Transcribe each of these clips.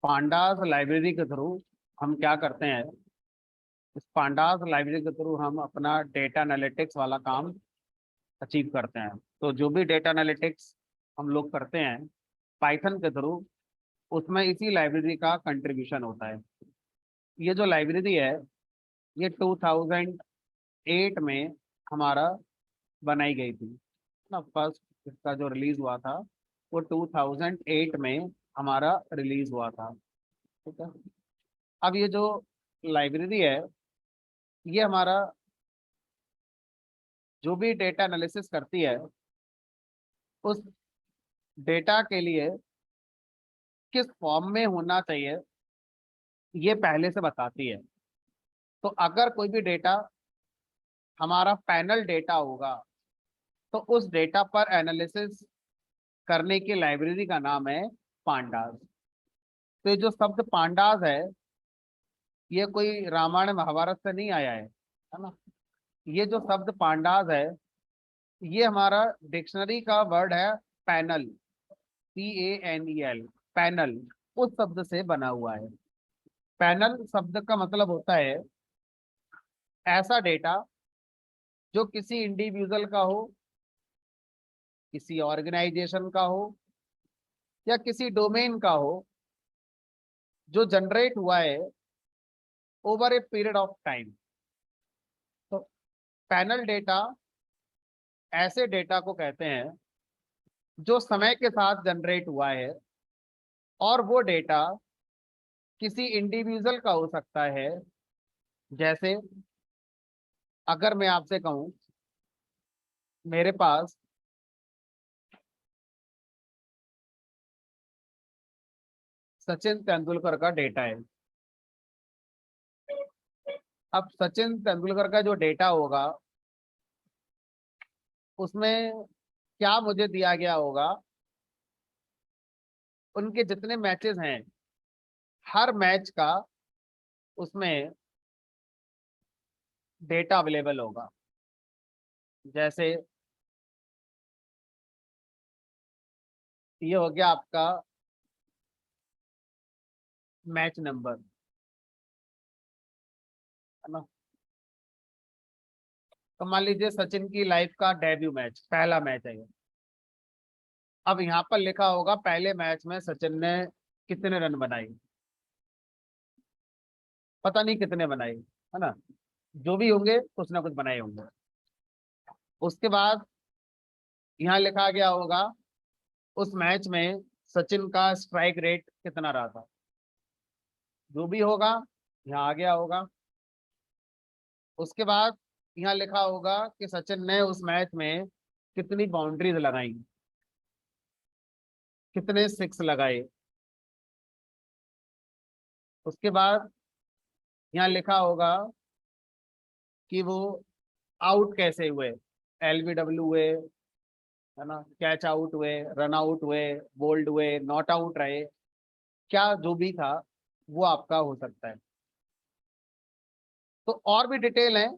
Pandas library के through हम क्या करते हैं। इस पांडास लाइब्रेरी के थ्रू हम अपना डेटा एनालिटिक्स वाला काम अचीव करते हैं। तो जो भी डेटा एनालिटिक्स हम लोग करते हैं पाइथन के थ्रू, उसमें इसी लाइब्रेरी का कंट्रीब्यूशन होता है। ये जो लाइब्रेरी है ये 2008 में हमारा बनाई गई थी ना। फर्स्ट इसका जो रिलीज हुआ था वो 2008 में हमारा रिलीज हुआ था। ठीक है। अब ये जो लाइब्रेरी है ये हमारा जो भी डेटा एनालिसिस करती है उस डेटा के लिए किस फॉर्म में होना चाहिए ये पहले से बताती है। तो अगर कोई भी डेटा हमारा पैनल डेटा होगा तो उस डेटा पर एनालिसिस करने की लाइब्रेरी का नाम है पांडास। तो ये जो शब्द पांडास है ये कोई रामायण महाभारत से नहीं आया है ना। ये जो शब्द पांडास है ये हमारा डिक्शनरी का वर्ड है पैनल, PANEL, पैनल उस शब्द से बना हुआ है। पैनल शब्द का मतलब होता है ऐसा डेटा जो किसी इंडिविजुअल का हो, किसी ऑर्गेनाइजेशन का हो या किसी डोमेन का हो, जो जनरेट हुआ है over a period of time. तो पैनल डेटा ऐसे डेटा को कहते हैं जो समय के साथ जनरेट हुआ है, और वो डेटा किसी इंडिविजुअल का हो सकता है। जैसे अगर मैं आपसे कहूं मेरे पास सचिन तेंदुलकर का डेटा है। अब सचिन तेंदुलकर का जो डेटा होगा उसमें क्या मुझे दिया गया होगा, उनके जितने मैचेस हैं हर मैच का उसमें डेटा अवेलेबल होगा। जैसे ये हो गया आपका मैच नंबर, है ना। तो मान लीजिए सचिन की लाइफ का डेब्यू मैच, पहला मैच है ये। अब यहाँ पर लिखा होगा पहले मैच में सचिन ने कितने रन बनाए, पता नहीं कितने बनाए, है ना। जो भी होंगे कुछ ना कुछ बनाए होंगे। उसके बाद यहाँ लिखा गया होगा उस मैच में सचिन का स्ट्राइक रेट कितना रहा था। जो भी होगा यहाँ आ गया होगा। उसके बाद यहाँ लिखा होगा कि सचिन ने उस मैच में कितनी बाउंड्रीज लगाई, कितने सिक्स लगाए। उसके बाद यहाँ लिखा होगा कि वो आउट कैसे हुए, LBW हुए, है ना, कैच आउट हुए, रन आउट हुए, बोल्ड हुए, नॉट आउट रहे, क्या जो भी था वो आपका हो सकता है। तो और भी डिटेल है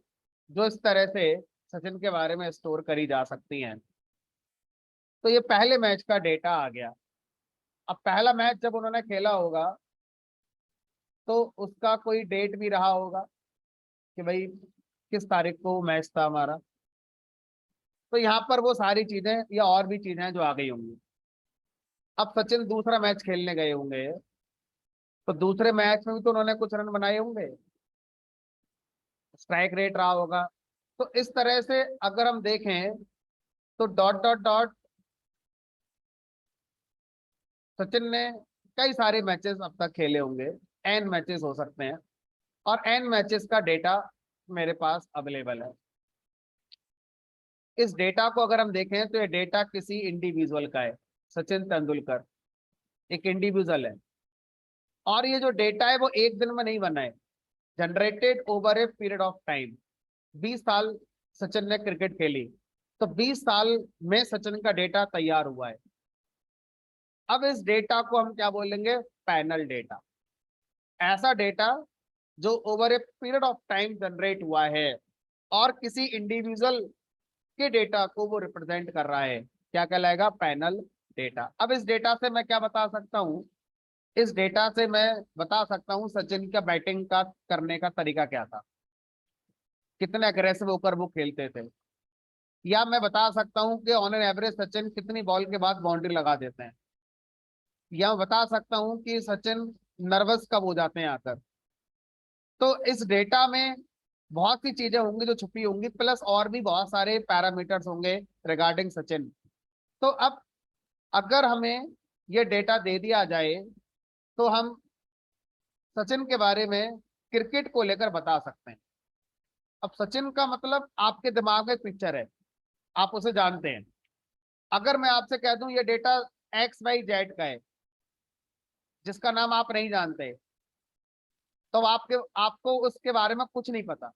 जो इस तरह से सचिन के बारे में स्टोर करी जा सकती हैं। तो ये पहले मैच का डेटा आ गया। अब पहला मैच जब उन्होंने खेला होगा तो उसका कोई डेट भी रहा होगा कि भाई किस तारीख को मैच था हमारा। तो यहाँ पर वो सारी चीजें या और भी चीजें जो आ गई होंगी। अब सचिन दूसरा मैच खेलने गए होंगे तो दूसरे मैच में भी तो उन्होंने कुछ रन बनाए होंगे, स्ट्राइक रेट रहा होगा। तो इस तरह से अगर हम देखें तो डॉट डॉट डॉट सचिन ने कई सारे मैचेस अब तक खेले होंगे, एन मैचेस हो सकते हैं, और एन मैचेस का डेटा मेरे पास अवेलेबल है। इस डेटा को अगर हम देखें तो ये डेटा किसी इंडिविजुअल का है। सचिन तेंदुलकर एक इंडिविजुअल है, और ये जो डेटा है वो एक दिन में नहीं बना है, generated over a period of time. 20 साल सचिन ने क्रिकेट खेली, तो 20 साल में सचिन का डेटा तैयार हुआ है। अब इस डेटा को हम क्या बोलेंगे, पैनल डेटा। ऐसा डेटा जो over a period of time generate हुआ है और किसी इंडिविजुअल के डेटा को वो रिप्रेजेंट कर रहा है, क्या कहलाएगा, पैनल डेटा। अब इस डेटा से मैं क्या बता सकता हूं इस डेटा से मैं बता सकता हूँ सचिन का बैटिंग का करने का तरीका क्या था, कितने अग्रेसिव होकर वो खेलते थे, या मैं बता सकता हूँ कि ऑन एन एवरेज सचिन कितनी बॉल के बाद बाउंड्री लगा देते हैं, या मैं बता सकता हूँ कि सचिन नर्वस कब हो जाते हैं आकर। तो इस डेटा में बहुत सी चीजें होंगी जो छुपी होंगी, प्लस और भी बहुत सारे पैरामीटर्स होंगे रिगार्डिंग सचिन। तो अब अगर हमें ये डेटा दे दिया जाए तो हम सचिन के बारे में क्रिकेट को लेकर बता सकते हैं। अब सचिन का मतलब आपके दिमाग में पिक्चर है, आप उसे जानते हैं। अगर मैं आपसे कह दूं ये डेटा XYZ का है जिसका नाम आप नहीं जानते, तो आपको उसके बारे में कुछ नहीं पता।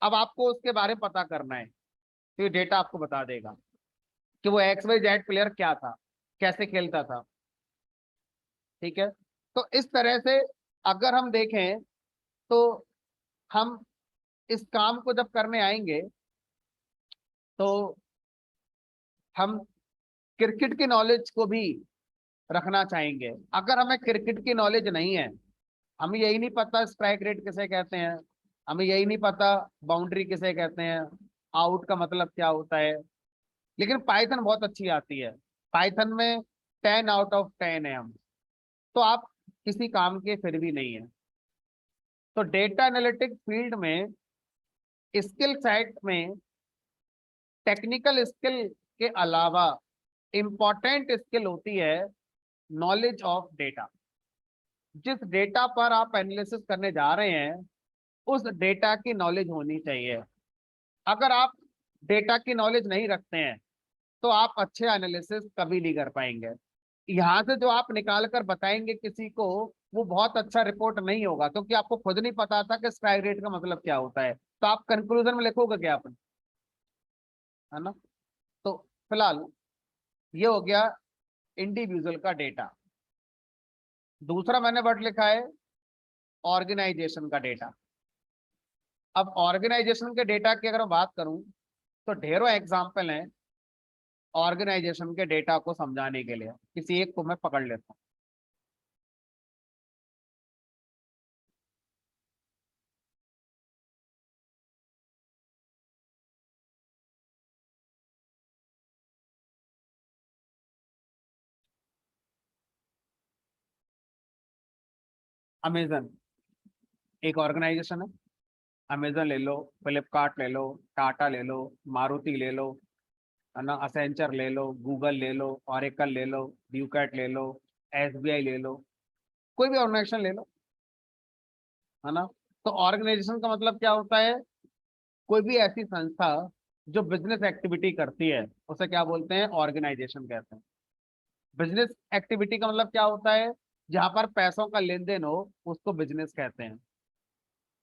अब आपको उसके बारे में पता करना है, तो ये डेटा आपको बता देगा कि वो XYZ प्लेयर क्या था, कैसे खेलता था। ठीक है, तो इस तरह से अगर हम देखें तो हम इस काम को जब करने आएंगे तो हम क्रिकेट की नॉलेज को भी रखना चाहेंगे। अगर हमें क्रिकेट की नॉलेज नहीं है, हमें यही नहीं पता स्ट्राइक रेट किसे कहते हैं, हमें यही नहीं पता बाउंड्री किसे कहते हैं, आउट का मतलब क्या होता है, लेकिन पाइथन बहुत अच्छी आती है, पाइथन में 10 आउट ऑफ 10 है हम, तो आप किसी काम के फिर भी नहीं है। तो डेटा एनालिटिक फील्ड में स्किल सेट में टेक्निकल स्किल के अलावा इंपॉर्टेंट स्किल होती है नॉलेज ऑफ डेटा। जिस डेटा पर आप एनालिसिस करने जा रहे हैं उस डेटा की नॉलेज होनी चाहिए। अगर आप डेटा की नॉलेज नहीं रखते हैं तो आप अच्छे एनालिसिस कभी नहीं कर पाएंगे। यहाँ से जो आप निकाल कर बताएंगे किसी को, वो बहुत अच्छा रिपोर्ट नहीं होगा, क्योंकि आपको खुद नहीं पता था कि स्ट्राइक रेट का मतलब क्या होता है, तो आप कंक्लूजन में लिखोगे क्या अपन, है ना। तो फिलहाल ये हो गया इंडिविजुअल का डेटा। दूसरा मैंने वर्ड लिखा है ऑर्गेनाइजेशन का डेटा। अब ऑर्गेनाइजेशन के डेटा की अगर मैं बात करूं तो ढेरों एग्जाम्पल हैं ऑर्गेनाइजेशन के डेटा को समझाने के लिए, किसी एक को मैं पकड़ लेता हूँ। अमेजन एक ऑर्गेनाइजेशन है। अमेजन ले लो, फ्लिपकार्ट ले लो, टाटा ले लो, मारुति ले लो, है ना, असेंचर ले लो, गूगल ले लो, ऑरेकल ले लो, ड्यूकैट ले लो, SBI ले लो, कोई भी ऑर्गेनाइजेशन ले लो, है ना। तो ऑर्गेनाइजेशन का मतलब क्या होता है, कोई भी ऐसी संस्था जो बिजनेस एक्टिविटी करती है उसे क्या बोलते हैं, ऑर्गेनाइजेशन कहते हैं। बिजनेस एक्टिविटी का मतलब क्या होता है, जहां पर पैसों का लेन देन हो उसको बिजनेस कहते हैं।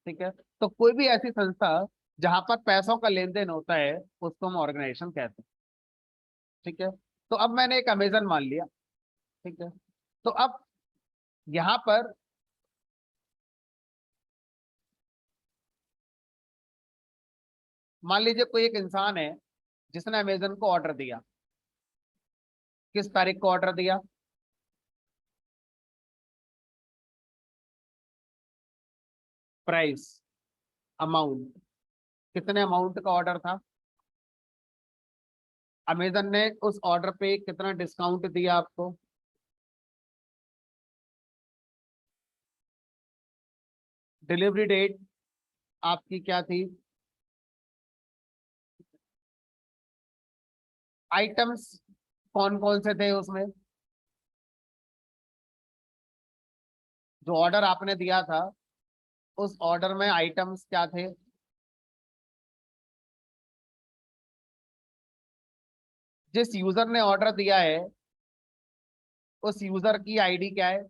ठीक है, तो कोई भी ऐसी संस्था जहां पर पैसों का लेन देन होता है उसको हम ऑर्गेनाइजेशन कहते हैं। ठीक है, तो अब मैंने एक अमेजन मान लिया। ठीक है, तो अब यहाँ पर मान लीजिए कोई एक इंसान है जिसने अमेजन को ऑर्डर दिया। किस तारीख को ऑर्डर दिया, प्राइस, अमाउंट, कितने अमाउंट का ऑर्डर था, अमेजन ने उस ऑर्डर पे कितना डिस्काउंट दिया आपको, डिलीवरी डेट आपकी क्या थी, आइटम्स कौन कौन से थे उसमें, जो ऑर्डर आपने दिया था उस ऑर्डर में आइटम्स क्या थे, जिस यूजर ने ऑर्डर दिया है उस यूजर की आईडी क्या है,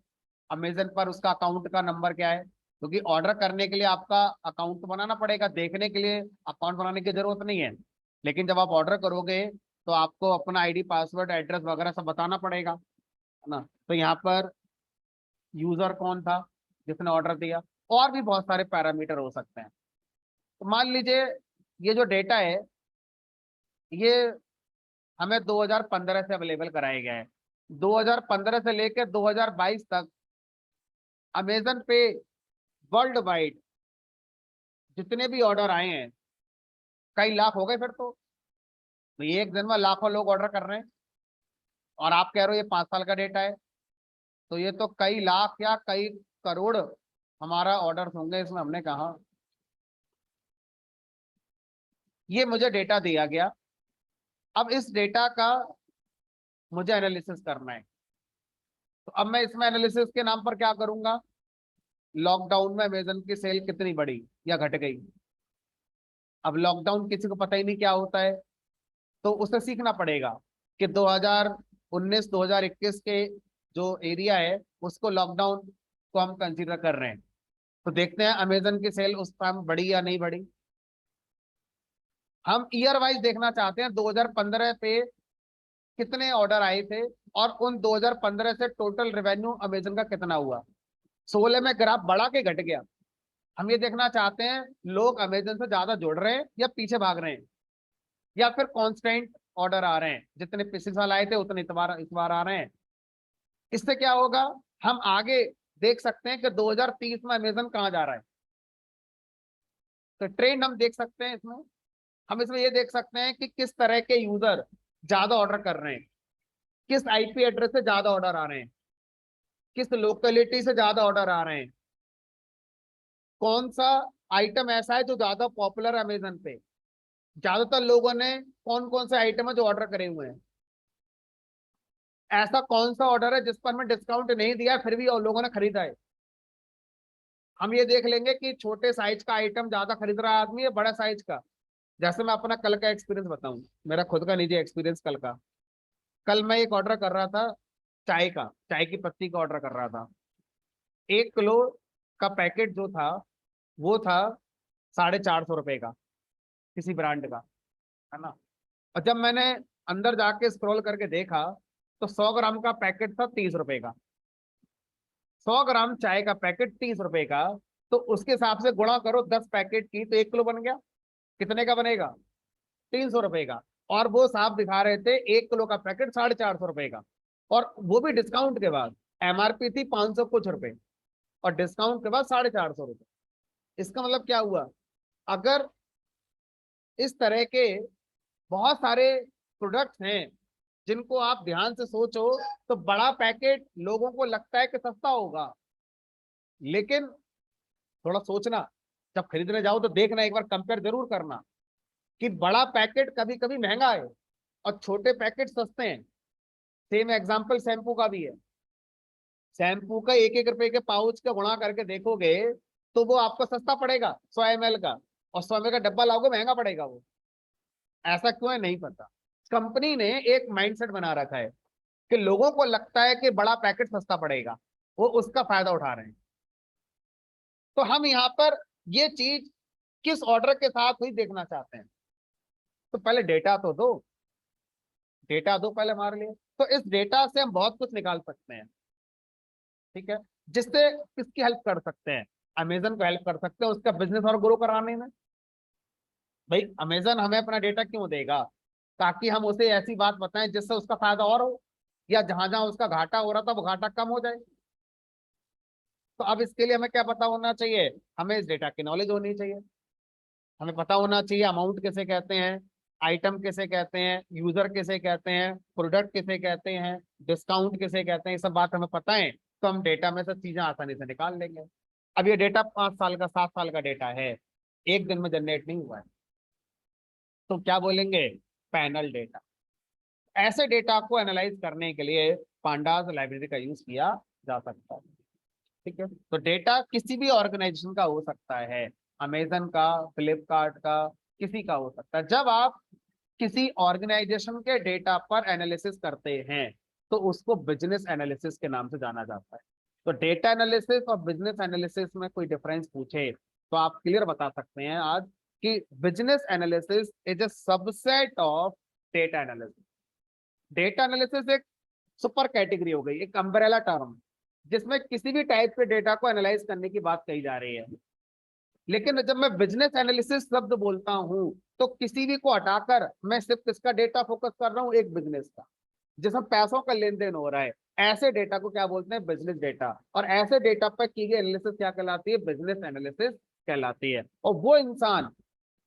अमेजन पर उसका अकाउंट का नंबर क्या है, क्योंकि ऑर्डर करने के लिए आपका अकाउंट बनाना पड़ेगा, देखने के लिए अकाउंट बनाने की जरूरत नहीं है, लेकिन जब आप ऑर्डर करोगे तो आपको अपना आईडी पासवर्ड एड्रेस वगैरह सब बताना पड़ेगा, है ना। तो यहाँ पर यूजर कौन था जिसने ऑर्डर दिया, और भी बहुत सारे पैरामीटर हो सकते हैं। तो मान लीजिए ये जो डेटा है ये हमें 2015 से अवेलेबल कराया गया है, 2015 से लेकर 2022 तक अमेजन पे वर्ल्ड वाइड जितने भी ऑर्डर आए हैं कई लाख हो गए फिर तो ये एक दिन में लाखों लोग ऑर्डर कर रहे हैं और आप कह रहे हो ये 5 साल का डेटा है, तो ये तो कई लाख या कई करोड़ हमारा ऑर्डर होंगे इसमें। हमने कहा ये मुझे डेटा दिया गया, अब इस डेटा का मुझे एनालिसिस करना है। तो अब मैं इसमें एनालिसिस के नाम पर क्या करूंगा, लॉकडाउन में अमेजन की सेल कितनी बढ़ी या घट गई। अब लॉकडाउन किसी को पता ही नहीं क्या होता है, तो उसे सीखना पड़ेगा कि 2019 2021 के जो एरिया है उसको लॉकडाउन को हम कंसीडर कर रहे हैं। तो देखते हैं अमेजन की सेल उस टाइम बढ़ी या नहीं बढ़ी। हम ईयर वाइज देखना चाहते हैं 2015 पे कितने ऑर्डर आए थे और उन 2015 से टोटल रेवेन्यू अमेजन का कितना हुआ। 16 में ग्राफ बढ़ा के घट गया। हम ये देखना चाहते हैं लोग अमेजन से ज्यादा जुड़ रहे हैं या पीछे भाग रहे हैं, या फिर कांस्टेंट ऑर्डर आ रहे हैं, जितने पिछले साल आए थे उतने इस बार आ रहे हैं। इससे क्या होगा, हम आगे देख सकते हैं कि 2030 में अमेजन कहाँ जा रहा है। तो ट्रेंड हम देख सकते हैं इसमें। हम इसमें ये देख सकते हैं कि किस तरह के यूजर ज्यादा ऑर्डर कर रहे हैं, किस आईपी एड्रेस से ज्यादा ऑर्डर आ रहे हैं, किस लोकेलिटी से ज्यादा ऑर्डर आ रहे हैं, कौन सा आइटम ऐसा है जो ज्यादा पॉपुलर है अमेजन पे, ज्यादातर लोगों ने कौन कौन से आइटम है जो ऑर्डर करे हुए हैं, ऐसा कौन सा ऑर्डर है जिस पर मैं डिस्काउंट नहीं दिया फिर भी और लोगों ने खरीदा है। हम ये देख लेंगे कि छोटे साइज का आइटम ज्यादा खरीद रहा है आदमी या बड़ा साइज का। जैसे मैं अपना कल का एक्सपीरियंस बताऊं, मेरा खुद का निजी एक्सपीरियंस कल का। कल मैं एक ऑर्डर कर रहा था, चाय की पत्ती का ऑर्डर कर रहा था। 1 किलो का पैकेट जो था वो था 450 रुपए का, किसी ब्रांड का, है ना। और जब मैंने अंदर जाके स्क्रॉल करके देखा तो 100 ग्राम का पैकेट था 30 रुपए का। 100 ग्राम चाय का पैकेट 30 रुपए का, तो उसके हिसाब से गुणा करो 10 पैकेट की तो 1 किलो बन गया। कितने का बनेगा, 300 रुपए का। और वो साफ दिखा रहे थे 1 किलो का पैकेट 450 रुपए का, और वो भी डिस्काउंट के बाद। एमआरपी थी 500 कुछ रुपए और डिस्काउंट के बाद 450 रुपए। इसका मतलब क्या हुआ, अगर इस तरह के बहुत सारे प्रोडक्ट्स हैं जिनको आप ध्यान से सोचो, तो बड़ा पैकेट लोगों को लगता है कि सस्ता होगा, लेकिन थोड़ा सोचना, जब खरीदने जाओ तो देखना, एक बार कंपेयर जरूर करना कि बड़ा पैकेट कभी कभी महंगा है और छोटे पैकेट सस्ते हैं। सेम एग्जांपल शैम्पू का भी है। शैम्पू का 1 1 रुपए के पाउच का गुणा करके देखोगे तो वो आपको सस्ता पड़ेगा 100 ml का, और 100 ml का डब्बा लाओगे महंगा पड़ेगा वो। ऐसा क्यों है नहीं पता। कंपनी ने एक माइंडसेट बना रखा है कि लोगों को लगता है कि बड़ा पैकेट सस्ता पड़ेगा, वो उसका फायदा उठा रहे हैं। तो हम यहाँ पर ये चीज किस ऑर्डर के साथ हुई देखना चाहते हैं। तो पहले डेटा तो दो, डेटा दो पहले हमारे लिए। तो इस डेटा से हम बहुत कुछ निकाल सकते हैं, ठीक है, जिससे किसकी हेल्प कर सकते हैं, अमेजन को हेल्प कर सकते हैं उसका बिजनेस और ग्रो कराने में। भाई अमेजन हमें अपना डेटा क्यों देगा, ताकि हम उसे ऐसी बात बताएं जिससे उसका फायदा और हो, या जहां जहां उसका घाटा हो रहा था वो घाटा कम हो जाए। तो अब इसके लिए हमें क्या पता होना चाहिए, हमें इस डेटा की नॉलेज होनी चाहिए। हमें पता होना चाहिए अमाउंट किसे कहते हैं, आइटम किसे कहते हैं, यूजर किसे कहते हैं, प्रोडक्ट किसे कहते हैं, डिस्काउंट किसे कहते हैं, ये सब बात हमें पता है तो हम डेटा में से चीजें आसानी से निकाल लेंगे। अब ये डेटा 5 साल का 7 साल का डेटा है, एक दिन में जनरेट नहीं हुआ है, तो क्या बोलेंगे, पैनल डेटा। ऐसे डेटा को एनालाइज करने के लिए पांडास लाइब्रेरी का यूज किया जा सकता है। ठीक है, तो डेटा किसी भी ऑर्गेनाइजेशन का हो सकता है, अमेजन का, फ्लिपकार्ट का, किसी का हो सकता है। जब आप किसी ऑर्गेनाइजेशन के डेटा पर एनालिसिस करते हैं तो उसको बिजनेस एनालिसिस के नाम से जाना जाता है। तो डेटा एनालिसिस और बिजनेस एनालिसिस में कोई डिफरेंस पूछे तो आप क्लियर बता सकते हैं आज कि business analysis is a subset of data analysis. Data analysis एक सुपर कैटेगरी हो गई, एक अम्ब्रेला टर्म, जिसमें किसी भी टाइप के डेटा को एनालाइज करने की बात कही जा रही है। लेकिन जब मैं बिजनेस एनालिसिस शब्द बोलता हूं तो किसी भी को हटाकर मैं सिर्फ किसका डेटा फोकस कर रहा हूं, एक बिजनेस का। जिसमें पैसों का लेन देन हो रहा है, ऐसे डेटा को क्या बोलते हैं? Business data. और ऐसे डेटा पर की गई एनालिसिस क्या कहलाती है? बिजनेस एनालिसिस कहलाती है। और वो इंसान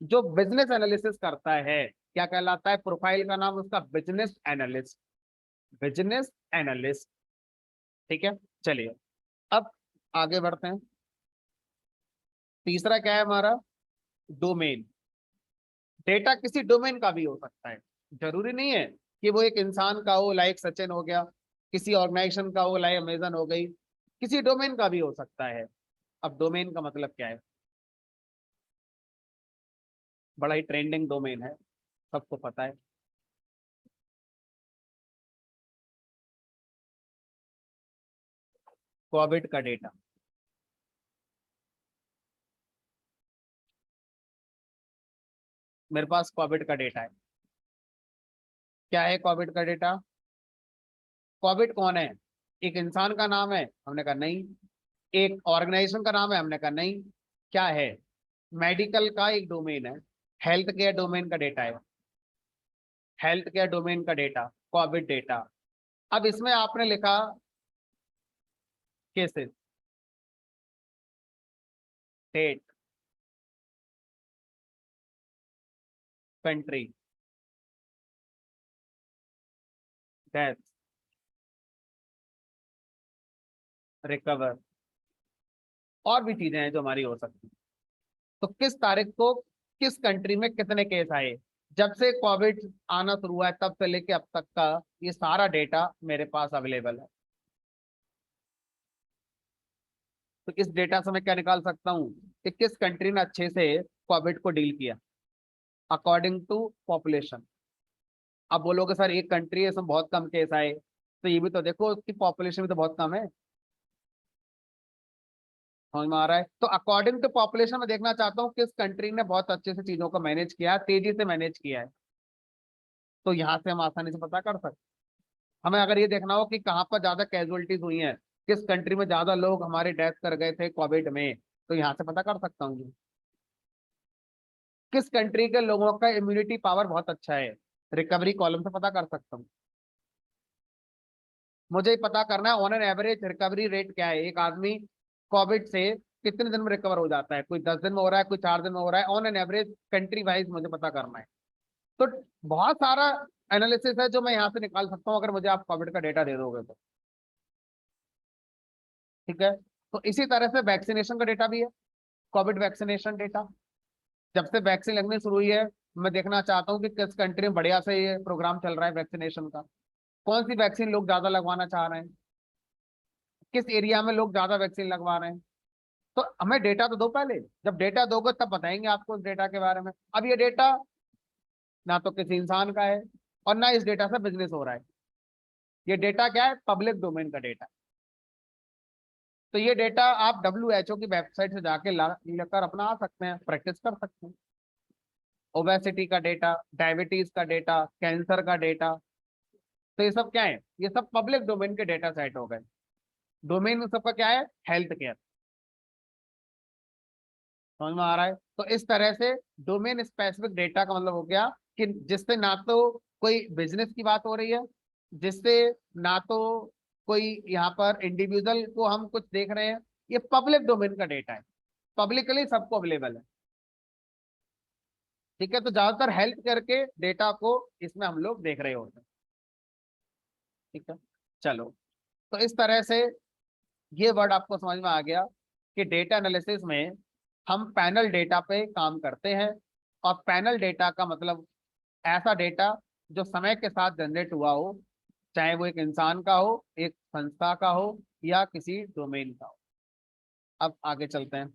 जो बिजनेस एनालिसिस करता है क्या कहलाता है? प्रोफाइल का नाम उसका बिजनेस एनालिस्ट। Business analyst. ठीक है, चलिए अब आगे बढ़ते हैं। तीसरा क्या है हमारा? डोमेन। डेटा किसी डोमेन का भी हो सकता है, जरूरी नहीं है कि वो एक इंसान का हो, लाइक सचिन हो गया, किसी ऑर्गेनाइजेशन का हो, लाइक अमेजन हो गई, किसी डोमेन का भी हो सकता है। अब डोमेन का मतलब क्या है? बड़ा ही ट्रेंडिंग डोमेन है, सबको पता है। कोविड का डेटा। मेरे पास कोविड का डेटा है। क्या है कोविड का डेटा? कोविड कौन है? एक इंसान का नाम है? हमने कहा नहीं। एक ऑर्गेनाइजेशन का नाम है? हमने कहा नहीं। क्या है? मेडिकल का एक डोमेन है, हेल्थ केयर डोमेन का डेटा है। हेल्थ केयर डोमेन का डेटा, कोविड डेटा। अब इसमें आपने लिखा cases, date, country, death, recover, और भी चीजें हैं जो हमारी हो सकती हैं। तो किस तारीख को किस कंट्री में कितने केस आए, जब से कोविड आना शुरू हुआ है तब से लेके अब तक का ये सारा डेटा मेरे पास अवेलेबल है। तो इस डेटा से मैं क्या निकाल सकता हूँ कि किस कंट्री ने अच्छे से कोविड को डील किया अकॉर्डिंग टू पॉपुलेशन। अब बोलोगे सर एक कंट्री है इसमें बहुत कम केस आए, तो ये भी तो देखो उसकी पॉपुलेशन भी तो बहुत कम है। समझ में आ रहा है? तो अकॉर्डिंग टू पॉपुलेशन में देखना चाहता हूँ किस कंट्री ने बहुत अच्छे से चीजों को मैनेज किया है, तेजी से मैनेज किया है। तो यहाँ से हम आसानी से पता कर सकते हैं। हमें अगर ये देखना हो कि कहाँ पर ज्यादा कैजुअलिटीज हुई हैं, किस कंट्री में ज्यादा लोग हमारे डेथ कर गए थे कोविड में, तो यहाँ से पता कर सकता हूँ। किस कंट्री के लोगों का इम्यूनिटी पावर बहुत अच्छा है, रिकवरी कॉलम से पता कर सकता हूँ। मुझे ही पता करना है on an average recovery rate क्या है, एक आदमी कोविड से कितने दिन में रिकवर हो जाता है, कोई 10 दिन में हो रहा है, कोई 4 दिन में हो रहा है, on an average country wise मुझे पता करना है। तो बहुत सारा एनालिसिस है जो मैं यहाँ से निकाल सकता हूँ अगर मुझे आप कोविड का डेटा दे दोगे तो। ठीक है, तो इसी तरह से वैक्सीनेशन का डेटा भी है, कोविड वैक्सीनेशन डेटा। जब से वैक्सीन लगनी शुरू हुई है, मैं देखना चाहता हूँ कि किस कंट्री में बढ़िया से ये प्रोग्राम चल रहा है वैक्सीनेशन का, कौन सी वैक्सीन लोग ज्यादा लगवाना चाह रहे हैं, किस एरिया में लोग ज्यादा वैक्सीन लगवा रहे हैं। तो हमें डेटा तो दो पहले, जब डेटा दोगे तब बताएंगे आपको उस डेटा के बारे में। अब ये डेटा ना तो किसी इंसान का है और ना इस डेटा से बिजनेस हो रहा है। ये डेटा क्या है? पब्लिक डोमेन का डेटा। तो ये डेटा आप WHO की वेबसाइट से जाके लेकर अपना आ सकते हैं, प्रैक्टिस कर सकते हैं। ओबेसिटी का डेटा, डायबिटीज का डेटा, कैंसर का डेटा, तो ये सब क्या है? ये सब पब्लिक डोमेन के डेटा सेट हो गए। डोमेन में सबका क्या है? Health care. समझ में आ रहा है? तो इस तरह से डोमेन स्पेसिफिक डेटा का मतलब हो गया कि जिससे ना तो कोई बिजनेस की बात हो रही है, जिससे ना तो कोई यहाँ पर इंडिविजुअल को हम कुछ देख रहे हैं, ये पब्लिक डोमेन का डेटा है, पब्लिकली सबको अवेलेबल है। ठीक है, तो ज्यादातर हेल्थ केयर के डेटा को इसमें हम लोग देख रहे होते हैं। ठीक है, चलो, तो इस तरह से ये वर्ड आपको समझ में आ गया कि डेटा एनालिसिस में हम पैनल डेटा पे काम करते हैं। और पैनल डेटा का मतलब ऐसा डेटा जो समय के साथ जनरेट हुआ हो, चाहे वो एक इंसान का हो, एक संस्था का हो, या किसी डोमेन का हो। अब आगे चलते हैं।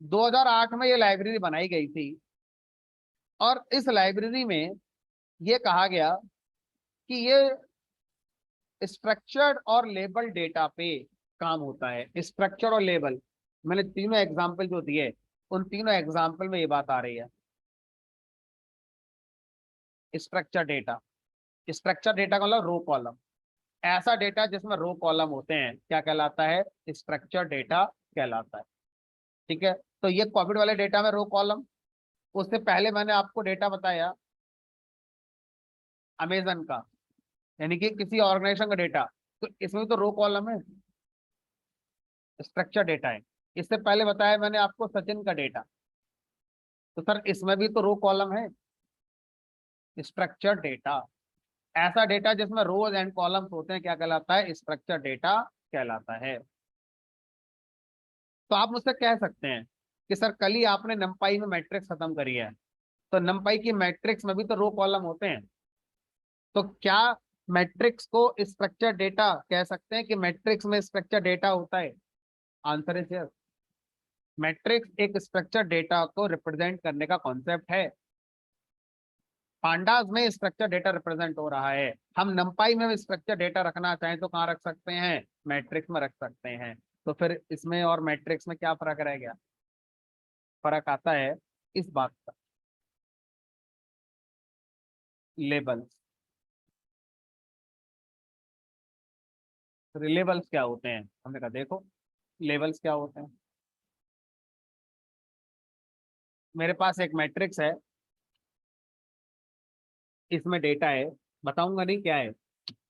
2008 में ये लाइब्रेरी बनाई गई थी और इस लाइब्रेरी में ये कहा गया कि ये स्ट्रक्चर्ड और लेबल डेटा पे काम होता है। स्ट्रक्चर और लेबल, मैंने तीनों एग्जाम्पल जो दिए उन तीनों एग्जाम्पल में ये बात आ रही है। स्ट्रक्चर डेटा, स्ट्रक्चर डेटा का मतलब रो कॉलम, ऐसा डेटा जिसमें रो कॉलम होते हैं क्या कहलाता है? स्ट्रक्चर डेटा कहलाता है। ठीक है, तो ये कोविड वाले डेटा में रो कॉलम। उससे पहले मैंने आपको डेटा बताया अमेजन का, यानी कि किसी ऑर्गेनाइजेशन का डेटा, तो इसमें तो रो कॉलम है, स्ट्रक्चर डेटा है। इससे पहले बताया मैंने आपको सचिन का डेटा, तो सर इसमें भी तो रो कॉलम है, स्ट्रक्चर डेटा। ऐसा डेटा जिसमें रोज एंड कॉलम्स होते हैं क्या कहलाता है? स्ट्रक्चर डेटा कहलाता है। तो आप मुझसे कह सकते हैं कि सर कल ही आपने नंपाई में मैट्रिक्स खत्म करी है, तो नंपाई की मैट्रिक्स में भी तो रो कॉलम होते हैं, तो क्या मैट्रिक्स को स्ट्रक्चर डेटा कह सकते हैं कि मैट्रिक्स में स्ट्रक्चर डेटा होता है? Answer is yes. मैट्रिक्स एक स्ट्रक्चर डेटा को रिप्रेजेंट करने का कॉन्सेप्ट है। पांडास में स्ट्रक्चर डेटा रिप्रेजेंट हो रहा है, हम नंपाई में स्ट्रक्चर डेटा रखना चाहें तो कहाँ रख सकते हैं? मैट्रिक्स में रख सकते हैं। तो फिर इसमें और मैट्रिक्स में क्या फर्क रह गया? फर्क आता है इस बात का, लेबल्स। लेबल्स क्या होते हैं? हमने कहा देखो लेबल्स क्या होते हैं। मेरे पास एक मैट्रिक्स है, इसमें डेटा है, बताऊंगा नहीं क्या है,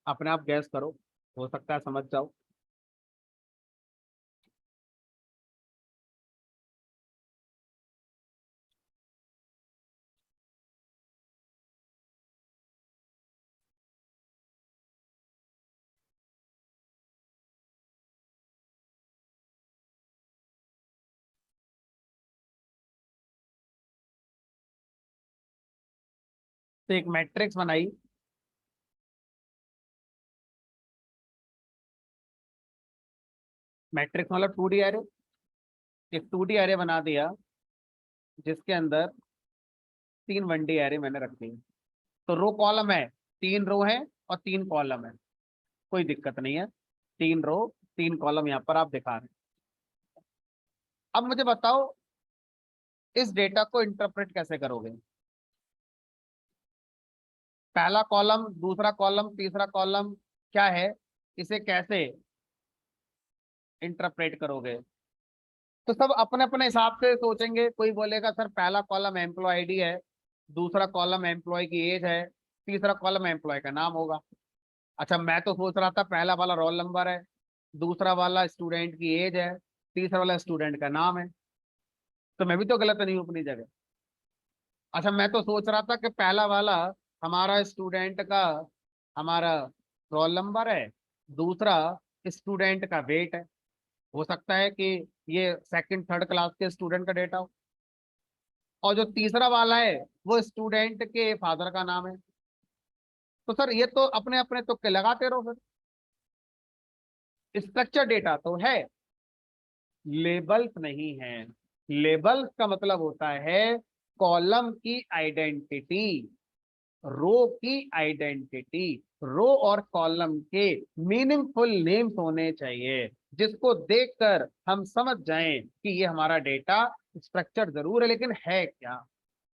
अपने आप गैस करो, हो सकता है समझ जाओ। तो एक मैट्रिक्स बनाई, मैट्रिक्स मतलब 2D एरे, एक 2D एरे बना दिया जिसके अंदर 3 1D एरे मैंने रख दी। तो रो कॉलम है, 3 रो है और 3 कॉलम है, कोई दिक्कत नहीं है, 3 रो 3 कॉलम यहाँ पर आप दिखा रहे हैं। अब मुझे बताओ इस डेटा को इंटरप्रेट कैसे करोगे? पहला कॉलम, दूसरा कॉलम, तीसरा कॉलम क्या है, इसे कैसे इंटरप्रेट करोगे? तो सब अपने अपने हिसाब से सोचेंगे। कोई बोलेगा सर पहला कॉलम एम्प्लॉय आईडी है, दूसरा कॉलम एम्प्लॉय की एज है, तीसरा कॉलम एम्प्लॉय का नाम होगा। अच्छा मैं तो सोच रहा था पहला वाला रोल नंबर है, दूसरा वाला स्टूडेंट की एज है, तीसरा वाला स्टूडेंट का नाम है, तो मैं भी तो गलत नहीं हूँ अपनी जगह। अच्छा मैं तो सोच रहा था कि पहला वाला हमारा स्टूडेंट का हमारा रोल नंबर है, दूसरा स्टूडेंट का वेट है, हो सकता है कि ये सेकंड थर्ड क्लास के स्टूडेंट का डेटा हो, और जो तीसरा वाला है वो स्टूडेंट के फादर का नाम है। तो सर ये तो अपने अपने तुक्के लगाते रहो, फिर स्ट्रक्चर डेटा तो है, लेबल्स नहीं है। लेबल्स का मतलब होता है कॉलम की आइडेंटिटी, रो की आइडेंटिटी, रो और कॉलम के मीनिंगफुल नेम्स होने चाहिए जिसको देखकर हम समझ जाएं कि ये हमारा डेटा स्ट्रक्चर जरूर है लेकिन है क्या।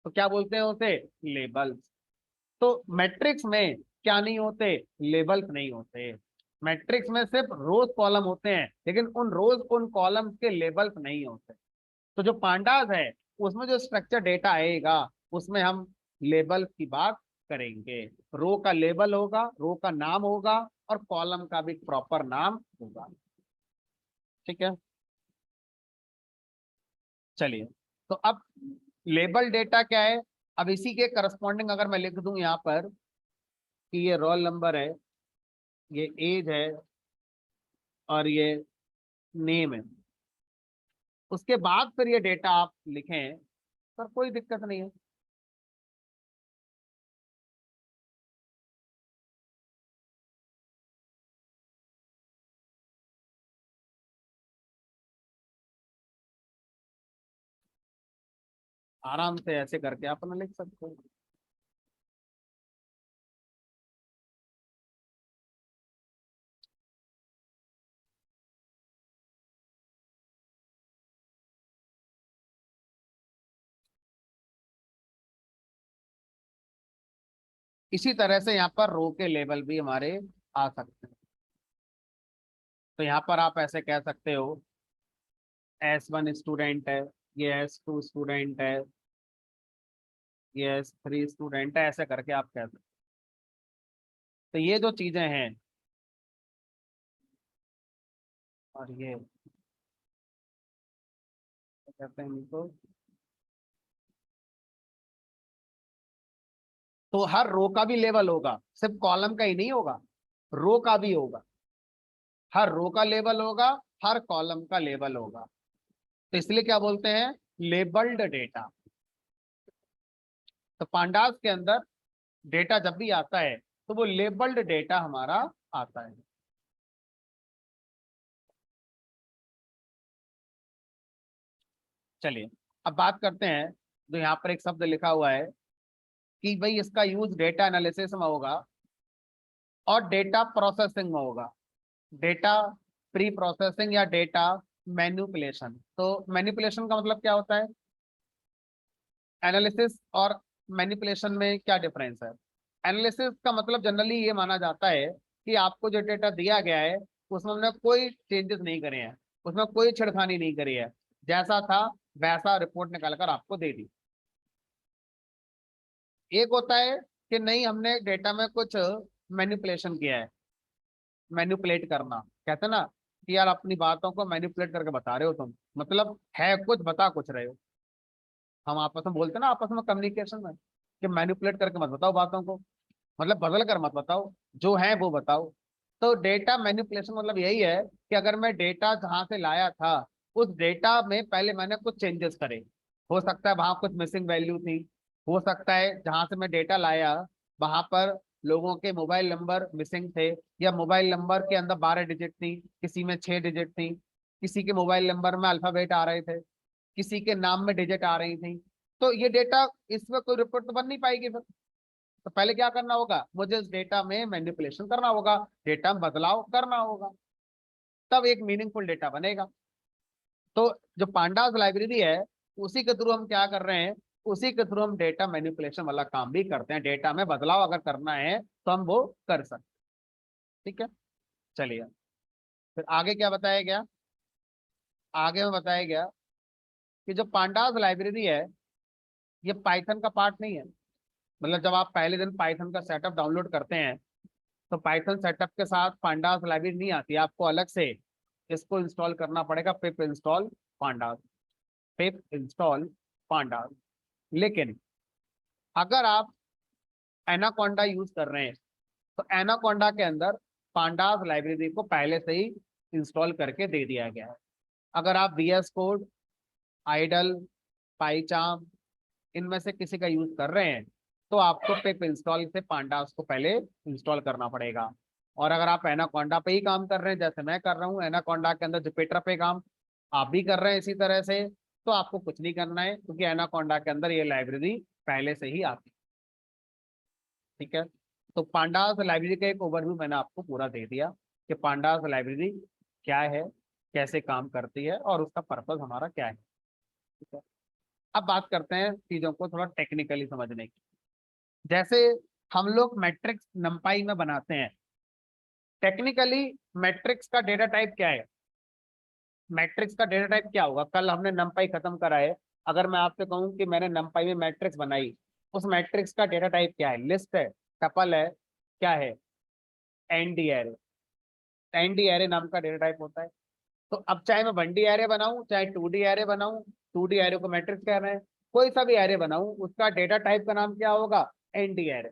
तो क्या बोलते हैं उसे? लेबल्स। तो मैट्रिक्स में क्या नहीं होते? लेबल्स नहीं होते। मैट्रिक्स में सिर्फ रोज कॉलम होते हैं लेकिन उन रोज उन कॉलम्स के लेबल्स नहीं होते। तो जो पांडास है उसमें जो स्ट्रक्चर डेटा आएगा उसमें हम लेबल्स की बात करेंगे। रो का लेबल होगा, रो का नाम होगा, और कॉलम का भी प्रॉपर नाम होगा। ठीक है, चलिए। तो अब लेबल डेटा क्या है? अब इसी के करस्पॉन्डिंग अगर मैं लिख दूं यहाँ पर कि ये रोल नंबर है, ये एज है और ये नेम है, उसके बाद फिर ये डेटा आप लिखें, सर कोई दिक्कत नहीं है। आराम से ऐसे करके आप अपना लिख सकते हो। इसी तरह से यहाँ पर रो के लेबल भी हमारे आ सकते हैं। तो यहाँ पर आप ऐसे कह सकते हो S1 स्टूडेंट है, ये S2 स्टूडेंट है, ये S3 स्टूडेंट है, ऐसे करके आप कह सकते तो ये जो चीजें हैं, और ये क्या कहते हैं इनको, तो हर रो का भी लेवल होगा, सिर्फ कॉलम का ही नहीं होगा, रो का भी होगा। हर रो का लेवल होगा, हर कॉलम का लेवल होगा। तो इसलिए क्या बोलते हैं, लेबल्ड डेटा। तो पांडास के अंदर डेटा जब भी आता है तो वो लेबल्ड डेटा हमारा आता है। चलिए अब बात करते हैं, जो यहाँ पर एक शब्द लिखा हुआ है कि भाई इसका यूज डेटा एनालिसिस में होगा और डेटा प्रोसेसिंग में होगा। डेटा प्री प्रोसेसिंग या डेटा मैनिपुलेशन। तो मैनिपुलेशन का मतलब क्या होता है, एनालिसिस और मैनिपुलेशन में क्या डिफरेंस है। एनालिसिस का मतलब जनरली ये माना जाता है कि आपको जो डेटा दिया गया है उसमें हमने कोई चेंजेस नहीं करे हैं, उसमें कोई छिड़खानी नहीं करी है, जैसा था वैसा रिपोर्ट निकाल कर आपको दे दी। एक होता है कि नहीं, हमने डेटा में कुछ मैनिपुलेशन किया है। मैनिपुलेट करना कहते हैं ना, कि यार अपनी बातों को मैनिपुलेट करके बता रहे हो तुम, मतलब है कुछ बता कुछ रहे हो। हम आपस में बोलते हैं ना, आपस में कम्युनिकेशन में, कि मैनिपुलेट करके मत बताओ बातों को, मतलब बदल कर मत बताओ, जो है वो बताओ। तो डेटा मैनिपुलेशन मतलब यही है कि अगर मैं डेटा जहां से लाया था उस डेटा में पहले मैंने कुछ चेंजेस करे। हो सकता है वहां कुछ मिसिंग वैल्यू थी, हो सकता है जहां से मैं डेटा लाया वहां पर लोगों के मोबाइल नंबर मिसिंग थे, या मोबाइल नंबर के अंदर 12 डिजिट थी, किसी में 6 डिजिट थी, किसी के मोबाइल नंबर में अल्फाबेट आ रहे थे, किसी के नाम में डिजिट आ रही थी। तो ये डेटा, इसमें कोई रिपोर्ट तो बन नहीं पाएगी फिर। तो पहले क्या करना होगा, मुझे इस डेटा में मैनिपुलेशन करना होगा, डेटा में बदलाव करना होगा, तब एक मीनिंगफुल डेटा बनेगा। तो जो पांडास लाइब्रेरी है उसी के थ्रू हम क्या कर रहे हैं, उसी के थ्रू हम डेटा मैनिपुलेशन वाला काम भी करते हैं। डेटा में बदलाव अगर करना है तो हम वो कर सकते हैं। ठीक है, चलिए फिर आगे क्या बताया गया। आगे में बताया गया कि जो पांडास लाइब्रेरी है ये पाइथन का पार्ट नहीं है। मतलब जब आप पहले दिन पाइथन का सेटअप डाउनलोड करते हैं तो पाइथन सेटअप के साथ पांडास लाइब्रेरी नहीं आती, आपको अलग से इसको इंस्टॉल करना पड़ेगा, पिप इंस्टॉल पांडास, पिप इंस्टॉल पांडास। लेकिन अगर आप एनाकोंडा यूज कर रहे हैं तो एनाकोंडा के अंदर पांडास लाइब्रेरी को पहले से ही इंस्टॉल करके दे दिया गया है। अगर आप VS कोड, आइडल, पाईचाम इनमें से किसी का यूज कर रहे हैं तो आपको पिप इंस्टॉल से पांडास को पहले इंस्टॉल करना पड़ेगा। और अगर आप एनाकोंडा पे ही काम कर रहे हैं, जैसे मैं कर रहा हूँ एनाकोंडा के अंदर जुपिटर पे काम, आप भी कर रहे हैं इसी तरह से, तो आपको कुछ नहीं करना है, क्योंकि एनाकोंडा के अंदर ये लाइब्रेरी पहले से ही आती है। ठीक है, तो पांडास लाइब्रेरी का एक ओवरव्यू मैंने आपको पूरा दे दिया कि पांडास लाइब्रेरी क्या है, कैसे काम करती है और उसका पर्पज हमारा क्या है। ठीक है, अब बात करते हैं चीजों को थोड़ा टेक्निकली समझने की। जैसे हम लोग मैट्रिक्स नंपाई में बनाते हैं, टेक्निकली मैट्रिक्स का डेटा टाइप क्या है, मैट्रिक्स का डेटा टाइप क्या होगा। कल हमने नंपाई खत्म करा है, अगर मैं आपसे कहूं कि मैंने नंपाई में मैट्रिक्स बनाई, उस मैट्रिक्स का डेटा टाइप क्या है, लिस्ट है, टपल है, क्या है, एनडी एरे। एनडी एरे नाम का डेटा टाइप होता है। तो अब चाहे मैं 1D एरे बनाऊं चाहे 2D एरे बनाऊं, 2D एरे को मैट्रिक्स कह रहे हैं, कोई सा भी एरे बनाऊं उसका डेटा टाइप का नाम क्या होगा, एनडी एरे।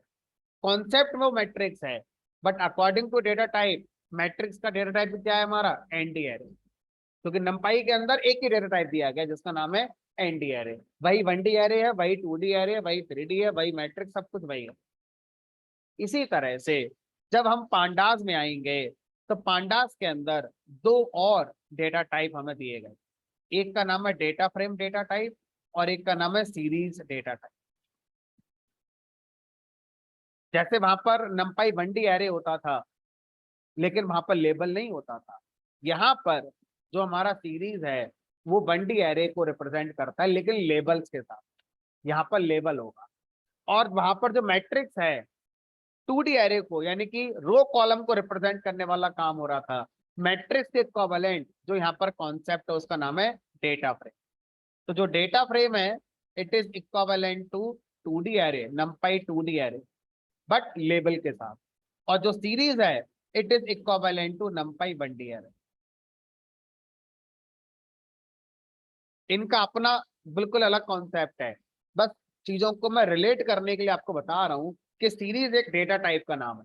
कॉन्सेप्ट वो मैट्रिक्स है, but according to data type matrix का डेटा टाइप क्या है हमारा, एनडी एरे। क्योंकि नंपाई के अंदर एक ही डेटा टाइप दिया गया जिसका नाम है एनडी एरे। वही 1D एरे है, वही 2D एरे है, वही 3D है, वही मैट्रिक्स, सब कुछ वही है। इसी तरह से जब हम पांडास में आएंगे तो पांडास के अंदर दो और डेटा टाइप हमें दिए गए, एक का नाम है डेटा फ्रेम डेटा टाइप और एक का नाम है सीरीज डेटा टाइप। जैसे वहां पर नंपाई 1D एरे होता था लेकिन वहां पर लेबल नहीं होता था, यहाँ पर जो हमारा सीरीज है वो 1D एरे को रिप्रेजेंट करता है लेकिन लेबल्स के साथ, यहाँ पर लेबल होगा। और वहां पर जो मैट्रिक्स है 2D एरे को यानी कि रो कॉलम को रिप्रेजेंट करने वाला काम हो रहा था। मैट्रिक्स के इक्विवेलेंट जो यहाँ पर कॉन्सेप्ट है उसका नाम है डेटा फ्रेम। तो जो डेटा फ्रेम है it is equivalent to 2D array, NumPy 2D array, but label के साथ। और जो सीरीज है it is equivalent to NumPy 1D array. इनका अपना बिल्कुल अलग कॉन्सेप्ट है। बस चीजों को मैं रिलेट करने के लिए आपको बता रहा हूं कि सीरीज एक डेटा टाइप का नाम है।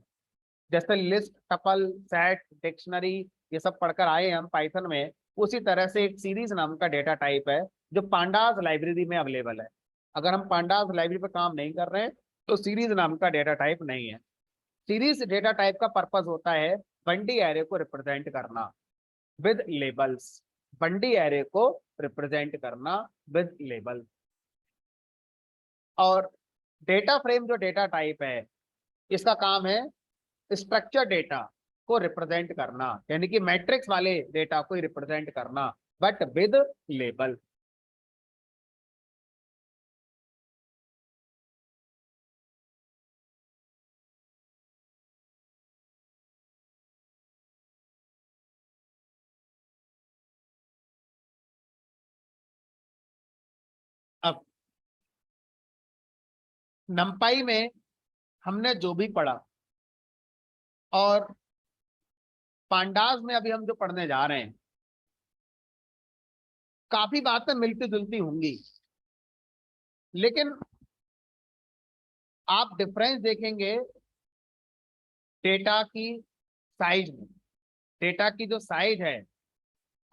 जैसे लिस्ट, टपल, सेट, डिक्शनरी, ये सब पढ़कर आए हैं हम पाइथन में, उसी तरह से एक सीरीज नाम का डेटा टाइप है जो पांडास लाइब्रेरी में अवेलेबल है। अगर हम पांडास लाइब्रेरी पर काम नहीं कर रहे हैं तो सीरीज नाम का डेटा टाइप नहीं है। सीरीज डेटा टाइप का पर्पस होता है बंडी एरे को रिप्रेजेंट करना विद लेबल्स। बंडी एरे को रिप्रेजेंट करना विद लेबल। और डेटा फ्रेम जो डेटा टाइप है इसका काम है स्ट्रक्चर डेटा को रिप्रेजेंट करना, यानी कि मैट्रिक्स वाले डेटा को रिप्रेजेंट करना बट विद लेबल। अब नंपाई में हमने जो भी पढ़ा और पांडास में अभी हम जो पढ़ने जा रहे हैं, काफी बातें मिलती जुलती होंगी, लेकिन आप डिफरेंस देखेंगे डेटा की साइज में। डेटा की जो साइज है,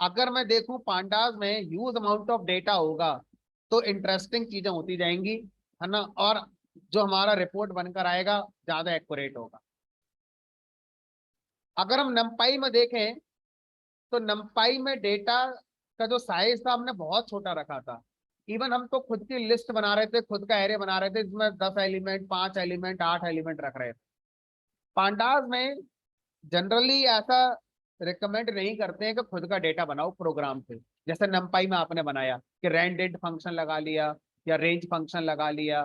अगर मैं देखूं पांडास में ह्यूज अमाउंट ऑफ डेटा होगा तो इंटरेस्टिंग चीजें होती जाएंगी, है ना, और जो हमारा रिपोर्ट बनकर आएगा ज्यादा एक्यूरेट होगा। अगर हम नंपाई में देखें तो नंपाई में डेटा का जो साइज था हमने बहुत छोटा रखा था। इवन हम तो खुद की लिस्ट बना रहे थे, खुद का एरे बना रहे थे जिसमें 10 एलिमेंट, 5 एलिमेंट, 8 एलिमेंट रख रहे थे। पांडास में जनरली ऐसा रिकमेंड नहीं करते हैं कि खुद का डेटा बनाओ प्रोग्राम से, जैसे नंपाई में आपने बनाया कि रैंडेड फंक्शन लगा लिया या रेंज फंक्शन लगा लिया,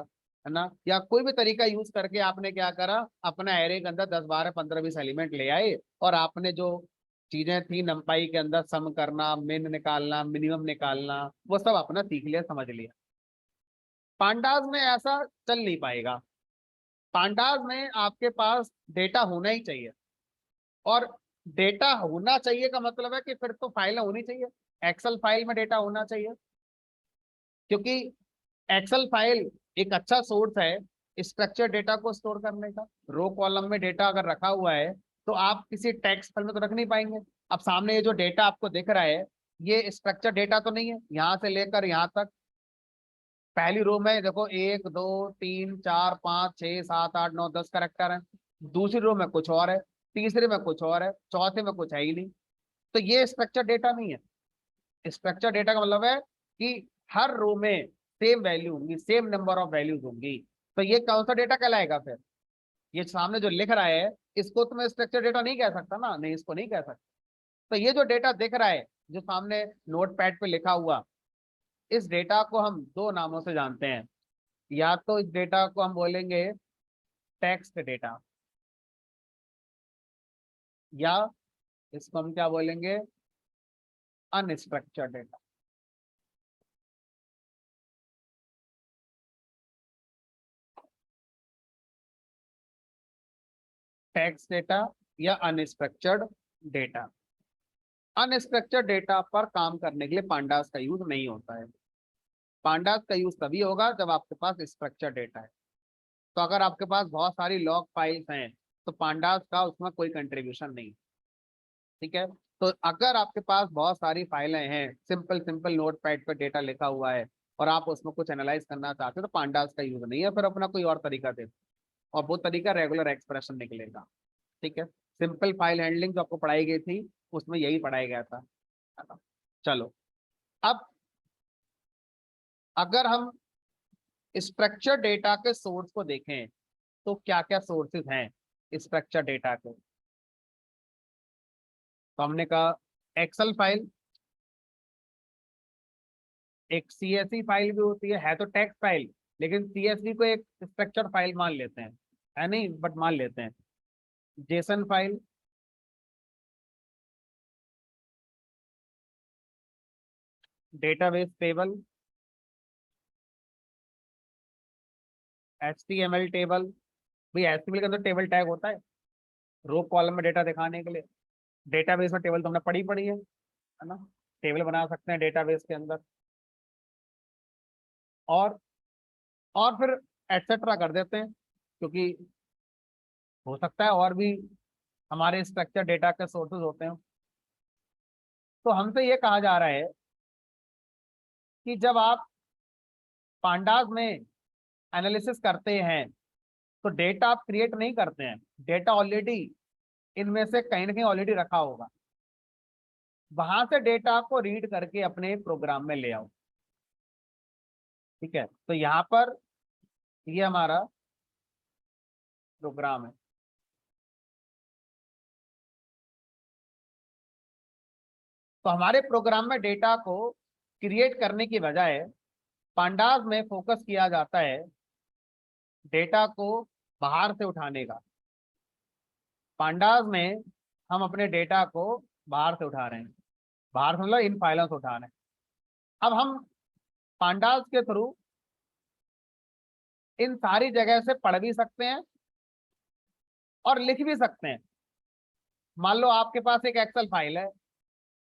है ना, या कोई भी तरीका यूज करके आपने क्या करा, अपना एरे के अंदर 10, 12, 15, 20 एलिमेंट ले आए और आपने जो चीजें थी नंपाई के अंदर, सम करना, मिन निकालना, मिनिमम निकालना, वो सब अपना सीख लिया, समझ लिया। पांडास में ऐसा चल नहीं पाएगा। पांडास में आपके पास डेटा होना ही चाहिए, और डेटा होना चाहिए का मतलब है कि फिर तो फाइल होनी चाहिए। एक्सेल फाइल में डेटा होना चाहिए, क्योंकि एक्सेल फाइल एक अच्छा सोर्स है स्ट्रक्चर डेटा को स्टोर करने का। रो कॉलम में डेटा अगर रखा हुआ है तो आप किसी टेक्स्ट फाइल में तो रख नहीं पाएंगे। अब सामने ये जो डेटा आपको दिख रहा है ये स्ट्रक्चर डेटा तो नहीं है, यहाँ से लेकर यहाँ तक पहली रो में देखो 1, 2, 3, 4, 5, 6, 7, 8, 9, 10 करेक्टर है। दूसरी रो में कुछ और है, तीसरे में कुछ और है, चौथे में कुछ है ही नहीं। तो ये स्ट्रक्चर डेटा नहीं है। स्ट्रक्चर डेटा का मतलब है कि हर रो में सेम वैल्यू होंगी, सेम नंबर ऑफ वैल्यूज होंगी। तो ये कौन सा डेटा कहलाएगा फिर? ये सामने जो लिख रहा है इसको तो मैं स्ट्रक्चर डेटा नहीं कह सकता ना, नहीं इसको नहीं कह सकता। तो ये जो डेटा दिख रहा है जो सामने नोट पैड पे लिखा हुआ, इस डेटा को हम दो नामों से जानते हैं। या तो इस डेटा को हम बोलेंगे टेक्स्ट डेटा, या इसको हम क्या बोलेंगे, अनस्ट्रक्चर्ड डेटा। टेक्स्ट डेटा या अनस्ट्रक्चर्ड डेटा। अनस्ट्रक्चर्ड डेटा पर काम करने के लिए पांडास का यूज नहीं होता है। पांडास का यूज तभी होगा जब आपके पास स्ट्रक्चर डेटा है। तो अगर आपके पास बहुत सारी लॉग फाइल्स हैं तो पांडास का उसमें कोई कंट्रीब्यूशन नहीं। ठीक है, तो अगर आपके पास बहुत सारी फाइलें हैं, सिंपल सिंपल नोट पैड पर डेटा लिखा हुआ है और आप उसमें कुछ एनालाइज करना चाहते हो तो पांडास का यूज नहीं है, फिर अपना कोई और तरीका दे, और वो तरीका रेगुलर एक्सप्रेशन निकलेगा। ठीक है, सिंपल फाइल हैंडलिंग जो आपको पढ़ाई गई थी उसमें यही पढ़ाया गया था, है ना। चलो, अब अगर हम स्ट्रक्चर डेटा के सोर्स को देखें तो क्या क्या सोर्सेज हैं स्ट्रक्चर डेटा के। तो हमने कहा एक्सेल फाइल, एक सीएसवी फाइल भी होती है तो टेक्स्ट फाइल, लेकिन सीएसवी को एक स्ट्रक्चर फाइल मान लेते हैं, है नहीं, बट मान लेते हैं। JSON file, database table, HTML table. भाई एचटीएमएल के अंदर टेबल टैग होता है, रो कॉलम में डेटा दिखाने के लिए। डेटाबेस में टेबल तो हमने पढ़ी है ना, टेबल बना सकते हैं डेटाबेस के अंदर, और फिर एटसेट्रा कर देते हैं, क्योंकि हो सकता है और भी हमारे स्ट्रक्चर डेटा के सोर्सेज होते हैं। तो हमसे ये कहा जा रहा है कि जब आप पांडास में एनालिसिस करते हैं तो डेटा आप क्रिएट नहीं करते हैं, डेटा ऑलरेडी इनमें से कहीं ना कहीं ऑलरेडी रखा होगा, वहां से डेटा को रीड करके अपने प्रोग्राम में ले आओ। ठीक है, तो यहाँ पर ये हमारा प्रोग्राम है। तो हमारे प्रोग्राम में डेटा को क्रिएट करने की बजाय पांडास में फोकस किया जाता है डेटा को बाहर से उठाने का। पांडास में हम अपने डेटा को बाहर से उठा रहे हैं, बाहर से मतलब इन फाइलों से उठा रहे हैं। अब हम पांडास के थ्रू इन सारी जगह से पढ़ भी सकते हैं और लिख भी सकते हैं। मान लो आपके पास एक एक्सेल फाइल है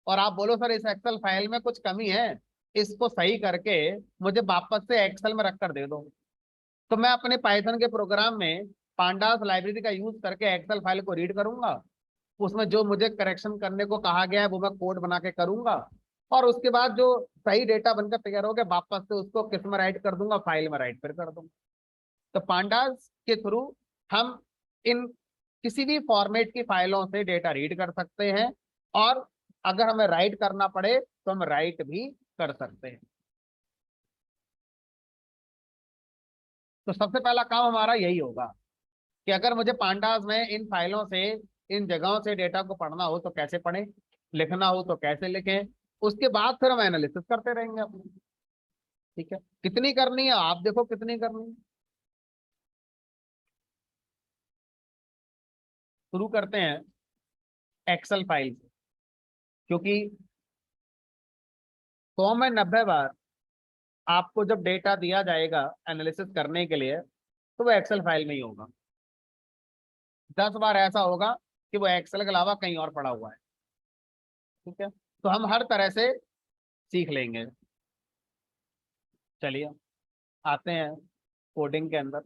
और आप बोलो सर इस एक्सेल फाइल में कुछ कमी है, इसको सही करके मुझे वापस से एक्सेल में रख कर दे दो। तो मैं अपने पाइथन के प्रोग्राम में पांडास लाइब्रेरी का यूज करके एक्सेल फाइल को रीड करूंगा, उसमें जो मुझे करेक्शन करने को कहा गया है वो मैं कोड बना के करूंगा, और उसके बाद जो सही डेटा बनकर तैयार हो गया वापस से उसको किस में राइट कर दूंगा, फाइल में राइट फिर कर दूंगा। तो पांडास के थ्रू हम इन किसी भी फॉर्मेट की फाइलों से डेटा रीड कर सकते हैं, और अगर हमें राइट करना पड़े तो हम राइट भी कर सकते हैं। तो सबसे पहला काम हमारा यही होगा कि अगर मुझे पांडास में इन फाइलों से, इन जगहों से डेटा को पढ़ना हो तो कैसे पढ़ें, लिखना हो तो कैसे लिखें, उसके बाद फिर हम एनालिसिस करते रहेंगे अपनी। ठीक है, कितनी करनी है आप देखो, कितनी करनी है। शुरू करते हैं एक्सेल फाइल से, क्योंकि 100 में 90 बार आपको जब डेटा दिया जाएगा एनालिसिस करने के लिए तो वो एक्सेल फाइल में ही होगा। 10 बार ऐसा होगा कि वो एक्सेल के अलावा कहीं और पड़ा हुआ है। ठीक है, तो हम हर तरह से सीख लेंगे। चलिए आते हैं कोडिंग के अंदर।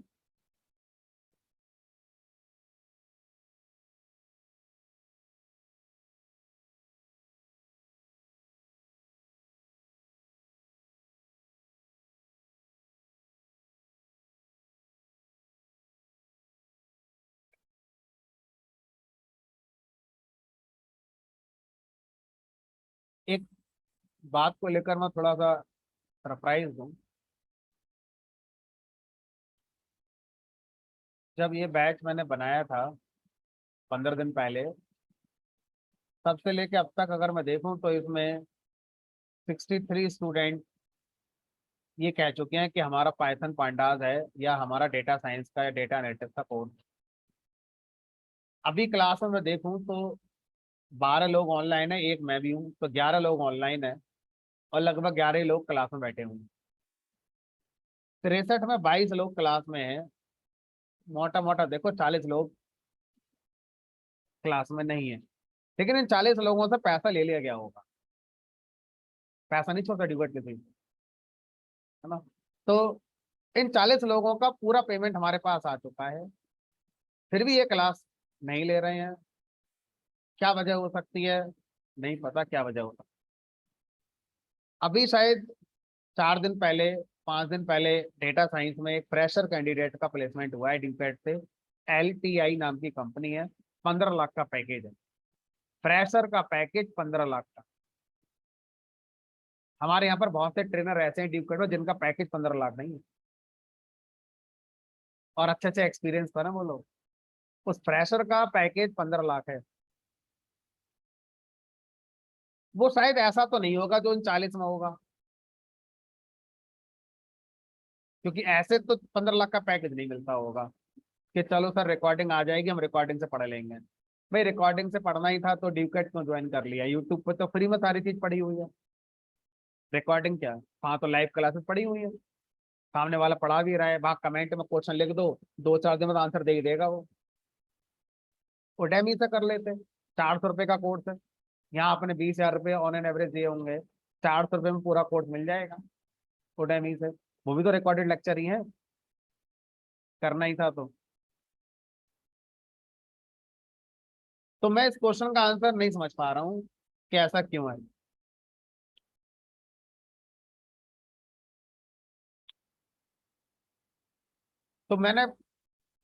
एक बात को लेकर मैं थोड़ा सा सरप्राइज हूँ। जब ये बैच मैंने बनाया था 15 दिन पहले, तब से लेके अब तक अगर मैं देखूं तो इसमें 63 स्टूडेंट ये कह चुके हैं कि हमारा पाइथन पांडास है या हमारा डेटा साइंस का या डेटा एनालिटिक्स का कोर्स। अभी क्लास में मैं देखूं तो 12 लोग ऑनलाइन है, एक मैं भी हूँ, तो 11 लोग ऑनलाइन है, और लगभग 11 लोग क्लास में बैठे हुए हैं। 63 में 22 लोग क्लास में हैं, मोटा मोटा देखो 40 लोग क्लास में नहीं है। लेकिन इन 40 लोगों से पैसा ले लिया गया होगा, पैसा नहीं छोटा डिबेट के थी, है ना। तो इन 40 लोगों का पूरा पेमेंट हमारे पास आ चुका है, फिर भी ये क्लास नहीं ले रहे हैं। क्या वजह हो सकती है, नहीं पता क्या वजह हो सकती है। अभी शायद 4 दिन पहले, 5 दिन पहले डेटा साइंस में एक फ्रेशर कैंडिडेट का प्लेसमेंट हुआ है डीपैट से। LTI नाम की कंपनी है, 15 लाख का पैकेज है, फ्रेशर का पैकेज 15 लाख का। हमारे यहाँ पर बहुत से ट्रेनर ऐसे हैं डीपकट में जिनका पैकेज 15 लाख नहीं है, और अच्छे अच्छे एक्सपीरियंस था ना वो लोग। उस फ्रेशर का पैकेज 15 लाख है। वो शायद ऐसा तो नहीं होगा जो उन 40 में होगा, क्योंकि ऐसे तो 15 लाख का पैकेज नहीं मिलता होगा कि चलो सर रिकॉर्डिंग आ जाएगी हम रिकॉर्डिंग से पढ़ लेंगे। भाई रिकॉर्डिंग से पढ़ना ही था तो डीपकट क्यों ज्वाइन कर लिया, यूट्यूब पे तो फ्री में सारी चीज पड़ी हुई है। रिकॉर्डिंग क्या, हाँ तो लाइव क्लासेस पड़ी हुई है, सामने वाला पढ़ा भी रहा है, वहां कमेंट में क्वेश्चन लिख दो, 2-4 दिन में आंसर दे ही देगा वो। उडेमी से कर लेते, 400 रुपये का कोर्स है। यहाँ आपने 20,000 रुपये ऑन एन एवरेज दिए होंगे, 400 रुपये में पूरा कोर्स मिल जाएगा उडेमी से। वो भी तो रिकॉर्डेड लेक्चर ही है, करना ही था तो मैं इस क्वेश्चन का आंसर नहीं समझ पा रहा हूँ कि ऐसा क्यों है। तो मैंने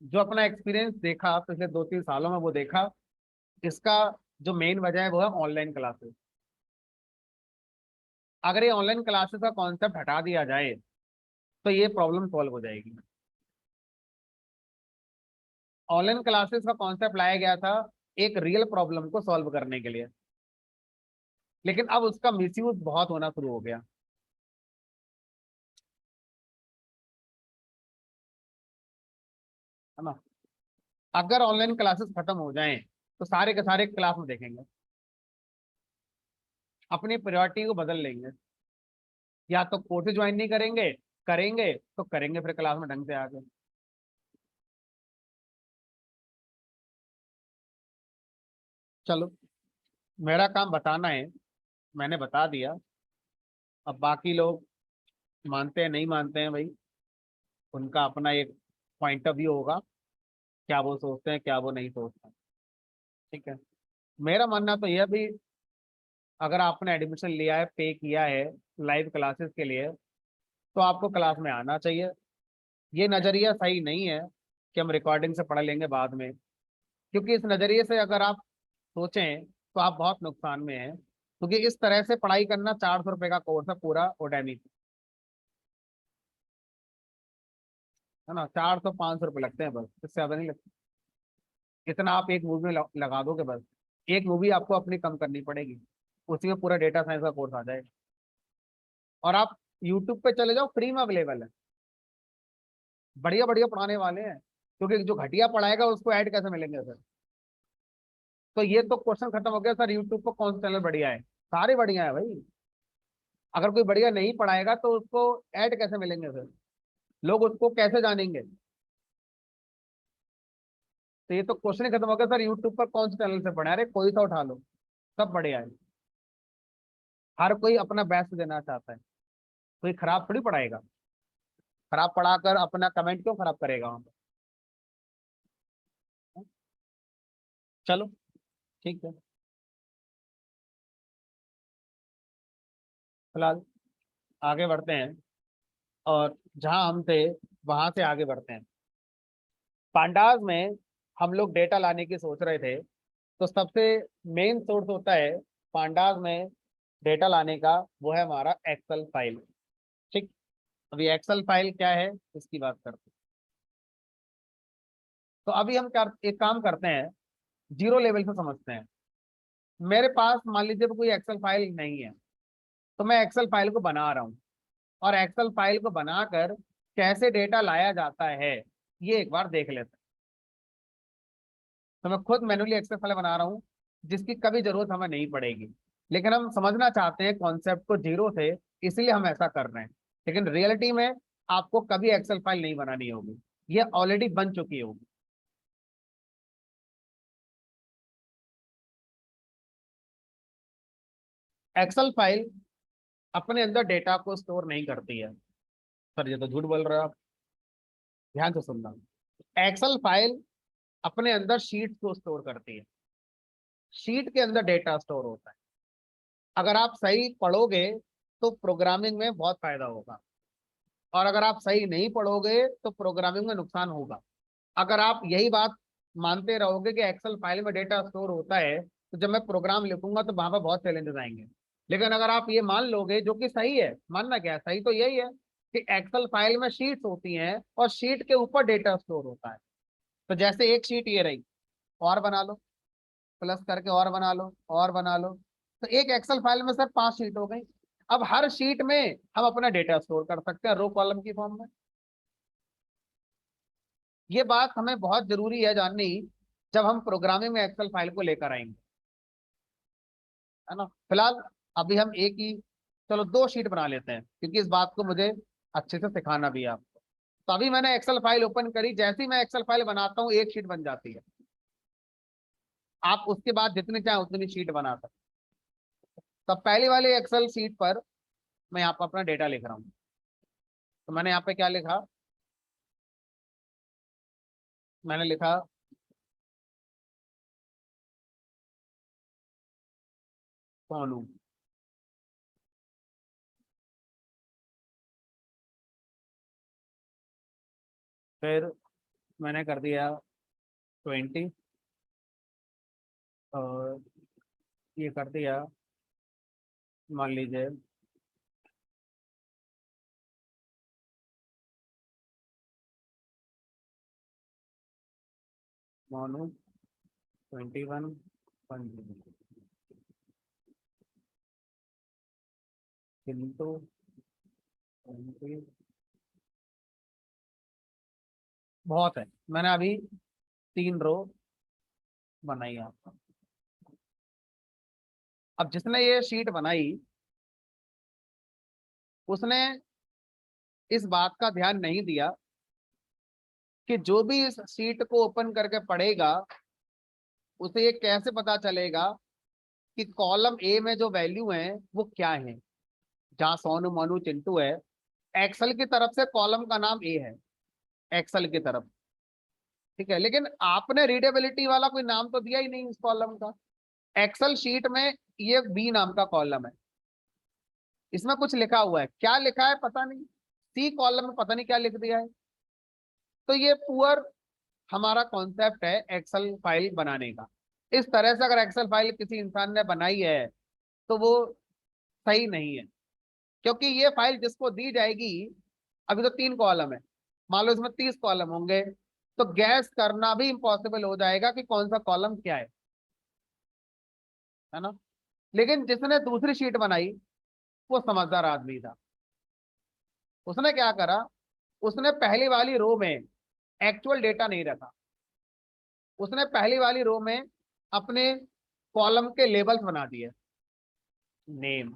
जो अपना एक्सपीरियंस देखा पिछले 2-3 सालों में, वो देखा इसका जो मेन वजह है वो है ऑनलाइन क्लासेस। अगर ये ऑनलाइन क्लासेस का कॉन्सेप्ट हटा दिया जाए तो ये प्रॉब्लम सॉल्व हो जाएगी। ऑनलाइन क्लासेस का कॉन्सेप्ट लाया गया था एक रियल प्रॉब्लम को सॉल्व करने के लिए, लेकिन अब उसका मिसयूज बहुत होना शुरू हो गया, है ना। अगर ऑनलाइन क्लासेस खत्म हो जाएं तो सारे के सारे क्लास में देखेंगे, अपनी प्रायोरिटी को बदल लेंगे। या तो कोर्सेज ज्वाइन नहीं करेंगे, करेंगे तो करेंगे फिर क्लास में ढंग से आके। चलो, मेरा काम बताना है, मैंने बता दिया। अब बाकी लोग मानते हैं नहीं मानते हैं भाई, उनका अपना एक पॉइंट ऑफ व्यू होगा, क्या वो सोचते हैं क्या वो नहीं सोचते हैं। ठीक है, मेरा मानना तो यह भी, अगर आपने एडमिशन लिया है, पे किया है लाइव क्लासेस के लिए, तो आपको क्लास में आना चाहिए। ये नज़रिया सही नहीं है कि हम रिकॉर्डिंग से पढ़ लेंगे बाद में, क्योंकि इस नज़रिए से अगर आप सोचें तो आप बहुत नुकसान में हैं, क्योंकि इस तरह से पढ़ाई करना, 400 रुपये का कोर्स है पूरा ओडेमी, है ना। 400-500 रुपये लगते हैं बस, इससे ज्यादा नहीं लगते। इतना आप एक मूवी में लगा दोगे बस। एक मूवी आपको अपनी कम करनी पड़ेगी, उसी में पूरा डेटा साइंस का कोर्स आ जाएगा। और आप यूट्यूब पे चले जाओ, फ्री में अवेलेबल है, बढ़िया बढ़िया पढ़ाने वाले हैं। क्योंकि जो घटिया पढ़ाएगा उसको ऐड कैसे मिलेंगे सर। तो ये तो क्वेश्चन खत्म हो गया सर, यूट्यूब पर कौन सा चैनल बढ़िया है। सारे बढ़िया है भाई। अगर कोई बढ़िया नहीं पढ़ाएगा तो उसको ऐड कैसे मिलेंगे सर, लोग उसको कैसे जानेंगे। तो ये तो क्वेश्चन ही खत्म हो गया सर, यूट्यूब पर कौन से चैनल से पढ़े। अरे कोई सा उठा लो, सब बढ़िया है। हर कोई अपना बेस्ट देना चाहता है, कोई खराब थोड़ी पढ़ाएगा। खराब पढ़ाकर अपना कमेंट क्यों खराब करेगा वहां पर। चलो, ठीक है, फिलहाल आगे बढ़ते हैं, और जहां हम थे वहां से आगे बढ़ते हैं। पांडास में हम लोग डेटा लाने की सोच रहे थे, तो सबसे मेन सोर्स होता है पांडास में डेटा लाने का, वो है हमारा एक्सेल फाइल। ठीक, अभी एक्सेल फाइल क्या है इसकी बात करते हैं। तो अभी हम क्या एक काम करते हैं, जीरो लेवल से समझते हैं। मेरे पास मान लीजिए कोई एक्सेल फाइल नहीं है, तो मैं एक्सेल फाइल को बना रहा हूँ, और एक्सेल फाइल को बनाकर कैसे डेटा लाया जाता है ये एक बार देख लेते हैं। तो मैं खुद मैन्युअली एक्सेल फाइल बना रहा हूँ, जिसकी कभी जरूरत हमें नहीं पड़ेगी, लेकिन हम समझना चाहते हैं कॉन्सेप्ट को जीरो से, इसलिए हम ऐसा कर रहे हैं। लेकिन रियलिटी में आपको कभी एक्सेल फाइल नहीं बनानी होगी, ये ऑलरेडी बन चुकी होगी। एक्सेल फाइल अपने अंदर डेटा को स्टोर नहीं करती है। सर ये तो झूठ बोल रहे हो आप, ध्यान से सुनना। एक्सेल फाइल अपने अंदर शीट को स्टोर करती है, शीट के अंदर डेटा स्टोर होता है। अगर आप सही पढ़ोगे तो प्रोग्रामिंग में बहुत फायदा होगा, और अगर आप सही नहीं पढ़ोगे तो प्रोग्रामिंग में नुकसान होगा। अगर आप यही बात मानते रहोगे कि एक्सेल फाइल में डेटा स्टोर होता है, तो जब मैं प्रोग्राम लिखूंगा तो वहां पर बहुत चैलेंजेस आएंगे। लेकिन अगर आप ये मान लोगे, जो कि सही है, मानना क्या है, सही तो यही है कि एक्सेल फाइल में शीट्स होती हैं और शीट के ऊपर डेटा स्टोर होता है। तो जैसे एक शीट ये रही, और बना लो, प्लस करके और बना लो, और बना लो, तो एक एक्सेल फाइल में सर 5 शीट हो गई। अब हर शीट में हम अपना डेटा स्टोर कर सकते हैं रो कॉलम की फॉर्म में। ये बात हमें बहुत जरूरी है जाननी, जब हम प्रोग्रामिंग में एक्सेल फाइल को लेकर आएंगे, है ना। फिलहाल अभी हम एक ही, चलो 2 शीट बना लेते हैं, क्योंकि इस बात को मुझे अच्छे से सिखाना भी है आपको। तो अभी मैंने एक्सेल फाइल ओपन करी, जैसे ही मैं एक्सेल फाइल बनाता हूँ एक शीट बन जाती है। आप उसके बाद जितनी चाहे उतनी शीट बना सकते। तो पहली वाली एक्सेल शीट पर मैं यहाँ पर अपना डेटा लिख रहा हूँ। तो मैंने यहाँ पे क्या लिखा, मैंने लिखा सोनू। फिर मैंने कर दिया 20, और ये कर दिया, मान लीजिए मोनू 21 किंतु 20। बहुत है, मैंने अभी 3 रो बनाई आपका। अब जिसने ये शीट बनाई उसने इस बात का ध्यान नहीं दिया कि जो भी इस शीट को ओपन करके पढ़ेगा उसे ये कैसे पता चलेगा कि कॉलम ए में जो वैल्यू है वो क्या है। जहां सोनू मोनू चिंटू है, एक्सेल की तरफ से कॉलम का नाम ए है, एक्सेल की तरफ, ठीक है, लेकिन आपने रीडेबिलिटी वाला कोई नाम तो दिया ही नहीं इस कॉलम का। एक्सेल शीट में ये बी नाम का कॉलम है, इसमें कुछ लिखा हुआ है, क्या लिखा है पता नहीं, सी कॉलम में पता नहीं क्या लिख दिया है। तो ये पुअर हमारा कॉन्सेप्ट है एक्सेल फाइल बनाने का। इस तरह से अगर एक्सेल फाइल किसी इंसान ने बनाई है तो वो सही नहीं है, क्योंकि ये फाइल जिसको दी जाएगी, अभी तो 3 कॉलम है, मान लो इसमें 30 कॉलम होंगे, तो गैस करना भी इम्पॉसिबल हो जाएगा कि कौन सा कॉलम क्या है ना। लेकिन जिसने दूसरी शीट बनाई वो समझदार आदमी था। उसने क्या करा, उसने पहली वाली रो में एक्चुअल डेटा नहीं रखा, उसने पहली वाली रो में अपने कॉलम के लेबल्स बना दिए, नेम,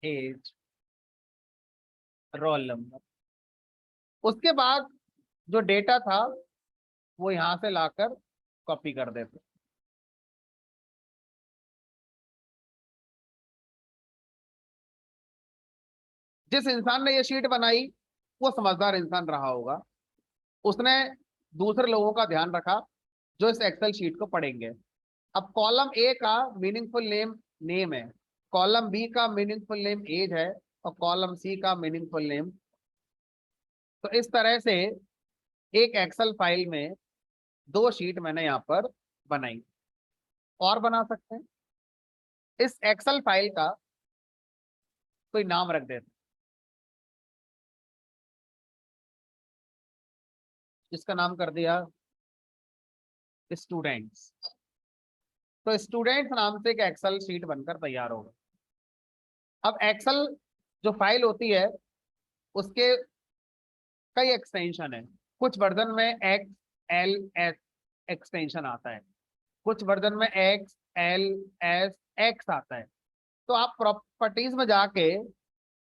एज, रोल नंबर। उसके बाद जो डेटा था वो यहां से लाकर कॉपी कर देते। जिस इंसान ने ये शीट बनाई वो समझदार इंसान रहा होगा, उसने दूसरे लोगों का ध्यान रखा जो इस एक्सेल शीट को पढ़ेंगे। अब कॉलम ए का मीनिंगफुल नेम नेम है, कॉलम बी का मीनिंगफुल नेम एज है, और कॉलम सी का मीनिंगफुल नेम। तो इस तरह से एक एक्सेल फाइल में 2 शीट मैंने यहाँ पर बनाई। और बना सकते हैं, इस एक्सेल फाइल का कोई नाम रख देते, जिसका नाम कर दिया स्टूडेंट्स। तो स्टूडेंट्स नाम से एक एक्सेल शीट बनकर तैयार होगा। अब एक्सेल जो फाइल होती है उसके कई एक्सटेंशन है, कुछ वर्जन में एक्स एल एस एक्सटेंशन आता है, कुछ वर्जन में एक्स एल एस एक्स आता है। तो आप प्रॉपर्टीज में जाके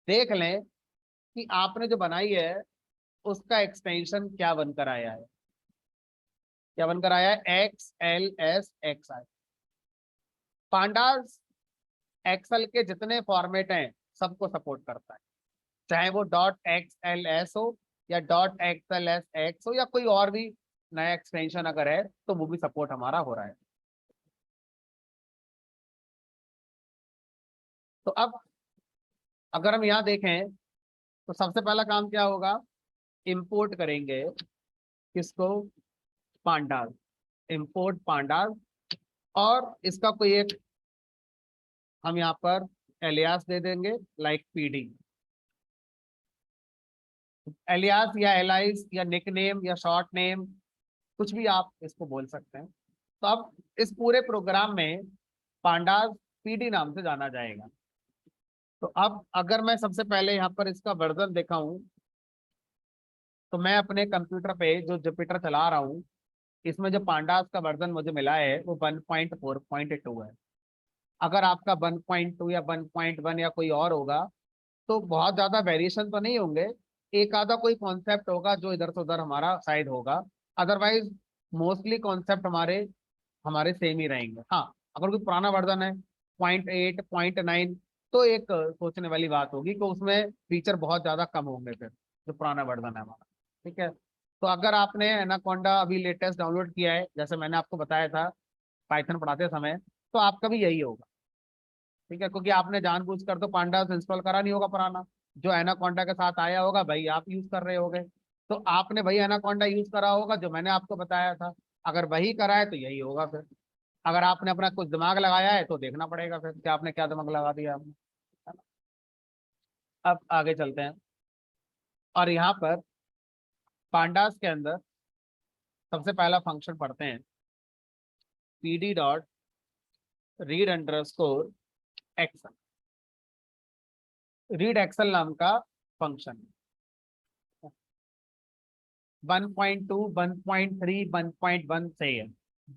देख लें कि आपने जो बनाई है उसका एक्सटेंशन क्या बनकर आया है, क्या बनकर आया है, एक्स एल एस एक्स आया। पांडास एक्सेल के जितने फॉर्मेट हैं सबको सपोर्ट करता है, चाहे वो डॉट एक्स एल एस हो या dot x L S x हो या कोई और भी नया एक्सटेंशन अगर है तो वो भी सपोर्ट हमारा हो रहा है। तो अब अगर हम यहाँ देखें तो सबसे पहला काम क्या होगा, इंपोर्ट करेंगे किसको, पांडास, इंपोर्ट पांडास। और इसका कोई एक हम यहाँ पर एलियास दे देंगे, लाइक पीडी, एलियास या एलाइस या निकनेम या शॉर्ट नेम, कुछ भी आप इसको बोल सकते हैं। तो अब इस पूरे प्रोग्राम में पांडास पीडी नाम से जाना जाएगा। तो अब अगर मैं सबसे पहले यहाँ पर इसका वर्जन दिखाऊं, तो मैं अपने कंप्यूटर पे जो जुपिटर चला रहा हूँ इसमें जो पांडास का वर्जन मुझे मिला है वो 1.4.2 है। अगर आपका 1.2 या 1.1 या कोई और होगा तो बहुत ज्यादा वेरिएशन तो नहीं होंगे, एक आधा कोई कॉन्सेप्ट होगा जो इधर से उधर हमारा शायद होगा, अदरवाइज मोस्टली कॉन्सेप्ट हमारे हमारे सेम ही रहेंगे। हाँ, अगर कोई पुराना वर्जन है 0.8 0.9 तो एक सोचने वाली बात होगी कि उसमें फीचर बहुत ज्यादा कम होंगे फिर, जो पुराना वर्जन है हमारा। ठीक है, तो अगर आपने एनाकोंडा अभी लेटेस्ट डाउनलोड किया है, जैसे मैंने आपको बताया था पाइथन पढ़ाते समय, तो आपका भी यही होगा। ठीक है, क्योंकि आपने जानबूझकर तो पांडास इंस्टॉल करा नहीं होगा पुराना, जो एनाकोंडा के साथ आया होगा भाई आप यूज कर रहे होगे। तो आपने वही एनाकोंडा यूज करा होगा जो मैंने आपको बताया था। अगर वही करा है तो यही होगा फिर। अगर आपने अपना कुछ दिमाग लगाया है तो देखना पड़ेगा फिर कि आपने क्या दिमाग लगा दिया आपने, है ना? अब आगे चलते हैं, और यहाँ पर पांडास के अंदर सबसे पहला फंक्शन पढ़ते हैं, pd dot read underscore excel. Read excel नाम का फंक्शन 1.2 1.3 1.1 से है।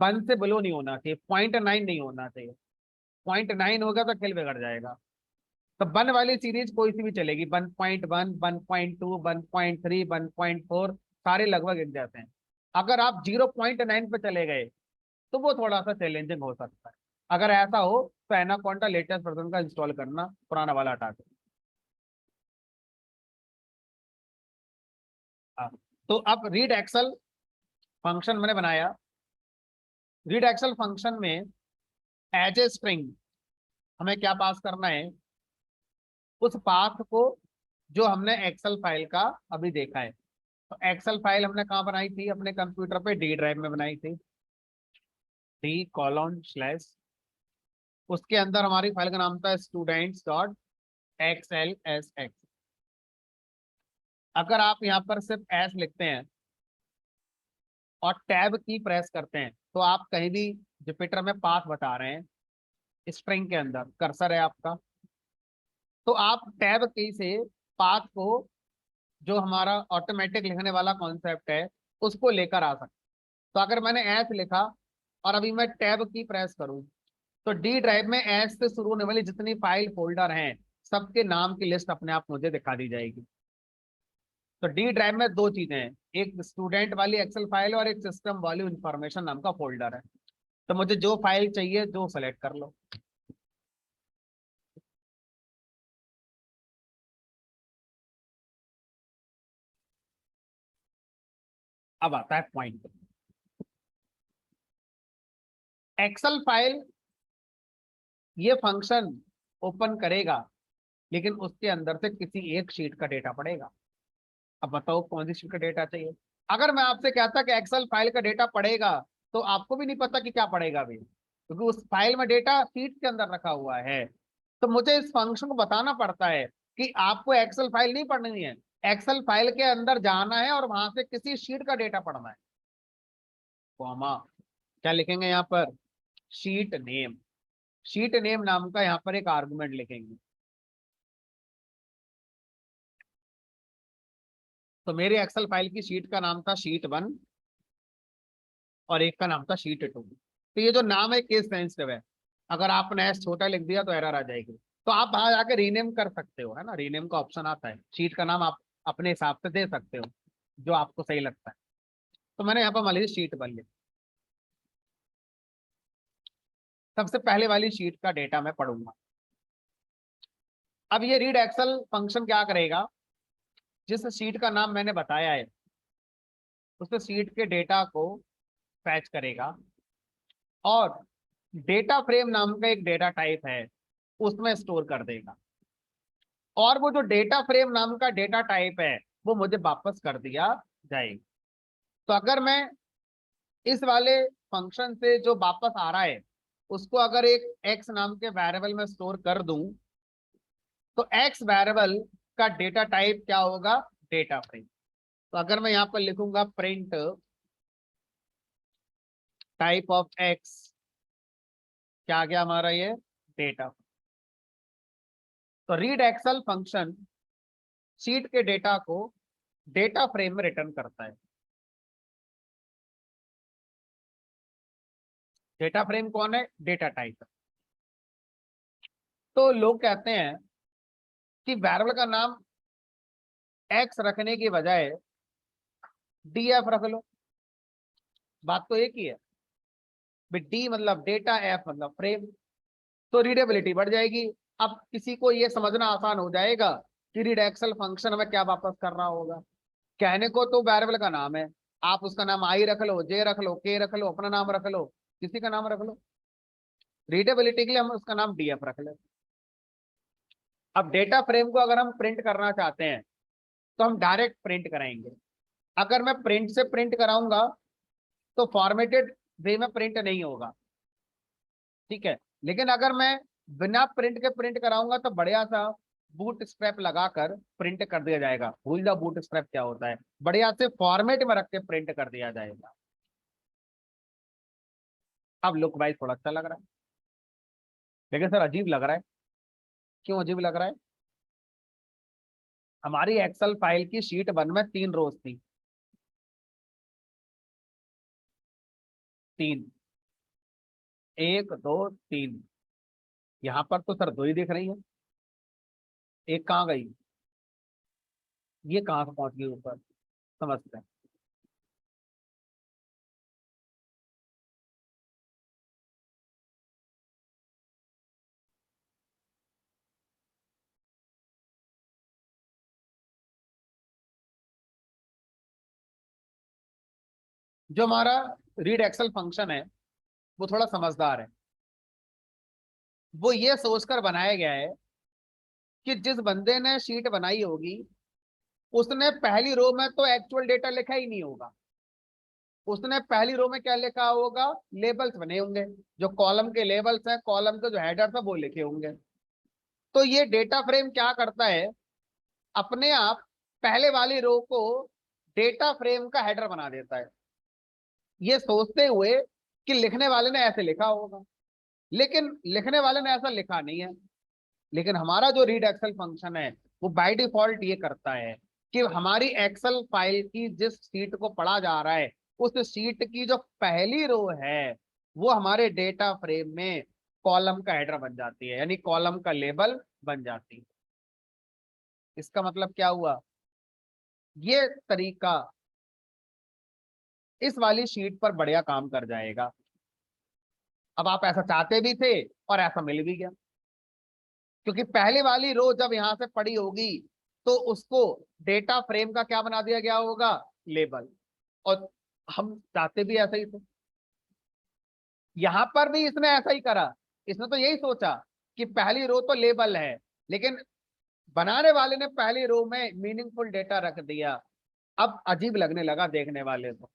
1 से बिलो नहीं होना चाहिए, 0.9 नहीं होना चाहिए। 0.9 होगा तो खेल बिगड़ जाएगा। तो 1 वाली सीरीज कोई सी भी चलेगी, 1.1 1.2 1.3 1.4 सारे लगभग एक जाते हैं। अगर आप 0.9 पे चले गए तो वो थोड़ा सा चैलेंजिंग हो सकता है। अगर ऐसा हो तो एनाकोंडा लेटेस्ट वर्जन का इंस्टॉल करना, पुराना वाला हटा के। हाँ, तो अब रीड एक्सल फंक्शन मैंने बनाया। रीड एक्सल फंक्शन में एज ए स्ट्रिंग हमें क्या पास करना है, उस पाथ को जो हमने एक्सेल फाइल का अभी देखा है। तो एक्सेल फाइल हमने कहाँ बनाई थी, अपने कंप्यूटर पे डी ड्राइव में बनाई थी, D:/। उसके अंदर हमारी फाइल का नाम था students.xlsx। अगर आप यहाँ पर सिर्फ एस लिखते हैं और टैब की प्रेस करते हैं तो आप कहीं भी जुपिटर में पाथ बता रहे हैं, स्ट्रिंग के अंदर कर्सर है आपका, तो आप टैब की से पाथ को, जो हमारा ऑटोमेटिक लिखने वाला कॉन्सेप्ट है, उसको लेकर आ सकते। तो अगर मैंने एस लिखा और अभी मैं टैब की प्रेस करूं तो डी ड्राइव में एस से शुरू होने वाली जितनी फाइल फोल्डर हैं सबके नाम की लिस्ट अपने आप मुझे दिखा दी जाएगी। तो डी ड्राइव में दो चीजें हैं, एक स्टूडेंट वाली एक्सेल फाइल और एक सिस्टम वाली इंफॉर्मेशन नाम का फोल्डर है। तो मुझे जो फाइल चाहिए जो सेलेक्ट कर लो। अब आता है पॉइंट। एक्सेल फाइल ये फंक्शन ओपन करेगा, लेकिन उसके अंदर से किसी एक शीट का डेटा पड़ेगा। अब बताओ कौन सी शीट का डेटा चाहिए। अगर मैं आपसे कहता कि एक्सेल फाइल का डेटा पड़ेगा, तो आपको भी नहीं पता कि क्या पड़ेगा भी, क्योंकि उस फाइल में डेटा शीट के अंदर रखा हुआ है। तो मुझे इस फंक्शन को बताना पड़ता है कि आपको एक्सेल फाइल नहीं पढ़नी है, एक्सेल फाइल के अंदर जाना है और वहां से किसी शीट का डेटा पढ़ना है। कॉमा, क्या लिखेंगे यहाँ पर, शीट नेम। शीट नेम नाम का यहाँ पर एक आर्गुमेंट लिखेंगे। तो मेरे एक्सेल फाइल की शीट का नाम था शीट 1 और एक का नाम था शीट 2। तो ये जो नाम है केस सेंसिटिव है, अगर आपने एस छोटा लिख दिया तो एरर आ जाएगी। तो आप वहां जाके रीनेम कर सकते हो, है ना, रीनेम का ऑप्शन आता है, शीट का नाम आप अपने हिसाब से दे सकते हो जो आपको सही लगता है। तो मैंने यहाँ पर मान लीजिए शीट 1 लिख, सबसे पहले वाली शीट का डेटा मैं पढ़ूंगा। अब ये रीड एक्सेल फंक्शन क्या करेगा, जिस शीट का नाम मैंने बताया है उस शीट के डेटा को फैच करेगा, और डेटा फ्रेम नाम का एक डेटा टाइप है उसमें स्टोर कर देगा, और वो जो डेटा फ्रेम नाम का डेटा टाइप है वो मुझे वापस कर दिया जाएगा। तो अगर मैं इस वाले फंक्शन से जो वापस आ रहा है उसको अगर एक एक्स नाम के वेरिएबल में स्टोर कर दूं, तो एक्स वेरिएबल का डेटा टाइप क्या होगा, डेटा फ्रेम। तो अगर मैं यहाँ पर लिखूंगा प्रिंट टाइप ऑफ एक्स, क्या आ गया हमारा ये डेटा। तो रीड एक्सेल फंक्शन शीट के डेटा को डेटा फ्रेम में रिटर्न करता है। डेटा फ्रेम कौन है, डेटा टाइप। तो लोग कहते हैं कि वेरिएबल का नाम एक्स रखने की बजाय डीएफ रख लो। बात तो एक ही है। डी मतलब डेटा, एफ मतलब फ्रेम, तो रीडेबिलिटी बढ़ जाएगी। अब किसी को ये समझना आसान हो जाएगा कि रीड एक्सेल फंक्शन हमें क्या वापस कर रहा होगा। कहने को तो वेरिएबल का नाम है, आप उसका नाम आई रख लो, जे रख लो, के रख लो, अपना नाम रख लो, किसी का नाम रख लो। रीडेबिलिटी के लिए हम उसका नाम डीएफ रख ले। अब डेटा फ्रेम को अगर हम प्रिंट करना चाहते हैं तो हम डायरेक्ट प्रिंट कराएंगे। अगर मैं प्रिंट से प्रिंट कराऊंगा तो फॉर्मेटेड वे में प्रिंट नहीं होगा, ठीक है। लेकिन अगर मैं बिना प्रिंट के प्रिंट कराऊंगा तो बढ़िया सा बूट स्ट्रैप लगाकर प्रिंट कर दिया जाएगा। भूल जाओ बूट स्ट्रैप क्या होता है, बढ़िया से फॉर्मेट में रख के प्रिंट कर दिया जाएगा। अब लुक वाइज थोड़ा अच्छा लग रहा है, लेकिन सर अजीब लग रहा है। क्यों अजीब लग रहा है? हमारी एक्सेल फाइल की शीट 1 में 3 रोज थी, 3, 1 2 3। यहाँ पर तो सर 2 ही दिख रही है, एक कहाँ गई? ये कहाँ से पहुंच गई ऊपर? समझते हैं। जो हमारा रीड एक्सेल फंक्शन है वो थोड़ा समझदार है। वो ये सोचकर बनाया गया है कि जिस बंदे ने शीट बनाई होगी उसने पहली रो में तो एक्चुअल डेटा लिखा ही नहीं होगा। उसने पहली रो में क्या लिखा होगा? लेबल्स बने होंगे, जो कॉलम के लेबल्स हैं, कॉलम के जो हेडर्स है वो लिखे होंगे। तो ये डेटा फ्रेम क्या करता है, अपने आप पहले वाली रो को डेटा फ्रेम का हेडर बना देता है, ये सोचते हुए कि लिखने वाले ने ऐसे लिखा होगा। लेकिन लिखने वाले ने ऐसा लिखा नहीं है। लेकिन हमारा जो रीड एक्सेल फंक्शन है वो बाय डिफॉल्ट ये करता है कि हमारी एक्सेल फाइल की जिस शीट को पढ़ा जा रहा है उस शीट की जो पहली रो है वो हमारे डेटा फ्रेम में कॉलम का हेडर बन जाती है, यानी कॉलम का लेबल बन जाती है। इसका मतलब क्या हुआ? ये तरीका इस वाली शीट पर बढ़िया काम कर जाएगा। अब आप ऐसा चाहते भी थे और ऐसा मिल भी गया, क्योंकि पहले वाली रो जब यहां से पड़ी होगी तो उसको डेटा फ्रेम का क्या बना दिया गया होगा? लेबल। और हम चाहते भी ऐसा ही थे। यहां पर भी इसने ऐसा ही करा। इसने तो यही सोचा कि पहली रो तो लेबल है, लेकिन बनाने वाले ने पहली रो में मीनिंगफुल डेटा रख दिया। अब अजीब लगने लगा देखने वाले को।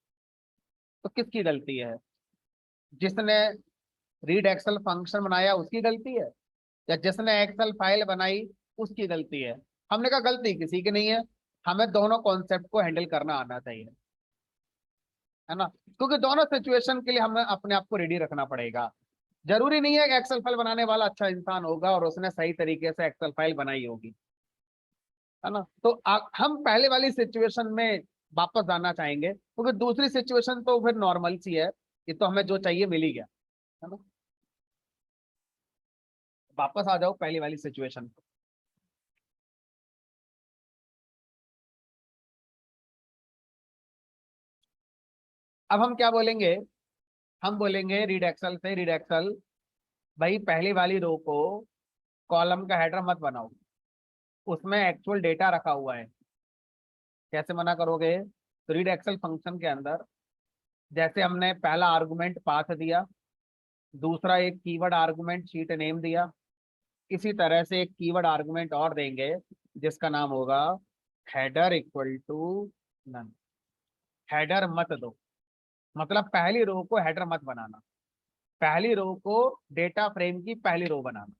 तो किसकी गलती है? जिसने रीड एक्सेल फंक्शन बनाया उसकी गलती है, या जिसने एक्सेल फाइल बनाई उसकी गलती है? हमने कहा गलती किसी की नहीं है, हमें दोनों कॉन्सेप्ट को हैंडल करना आना चाहिए, है ना। क्योंकि दोनों सिचुएशन के लिए हमें अपने आप को रेडी रखना पड़ेगा। जरूरी नहीं है कि एक्सेल फाइल बनाने वाला अच्छा इंसान होगा और उसने सही तरीके से एक्सेल फाइल बनाई होगी, है ना। तो हम पहले वाली सिचुएशन में वापस जाना चाहेंगे, क्योंकि दूसरी सिचुएशन तो फिर नॉर्मल सी है, ये तो हमें जो चाहिए मिल ही गया, है ना। वापस आ जाओ पहली वाली सिचुएशन। अब हम क्या बोलेंगे? हम बोलेंगे रीड एक्सेल से, रीड एक्सेल भाई पहली वाली रो को कॉलम का हेडर मत बनाओ, उसमें एक्चुअल डेटा रखा हुआ है। कैसे मना करोगे? तो रीड एक्सेल फंक्शन के अंदर जैसे हमने पहला आर्गुमेंट पाथ दिया, दूसरा एक कीवर्ड आर्गुमेंट शीट नेम दिया, इसी तरह से एक कीवर्ड आर्गुमेंट और देंगे जिसका नाम होगा header equal to none. Header मत दो, मतलब पहली रो को हेडर मत बनाना, पहली रो को डेटा फ्रेम की पहली रो बनाना।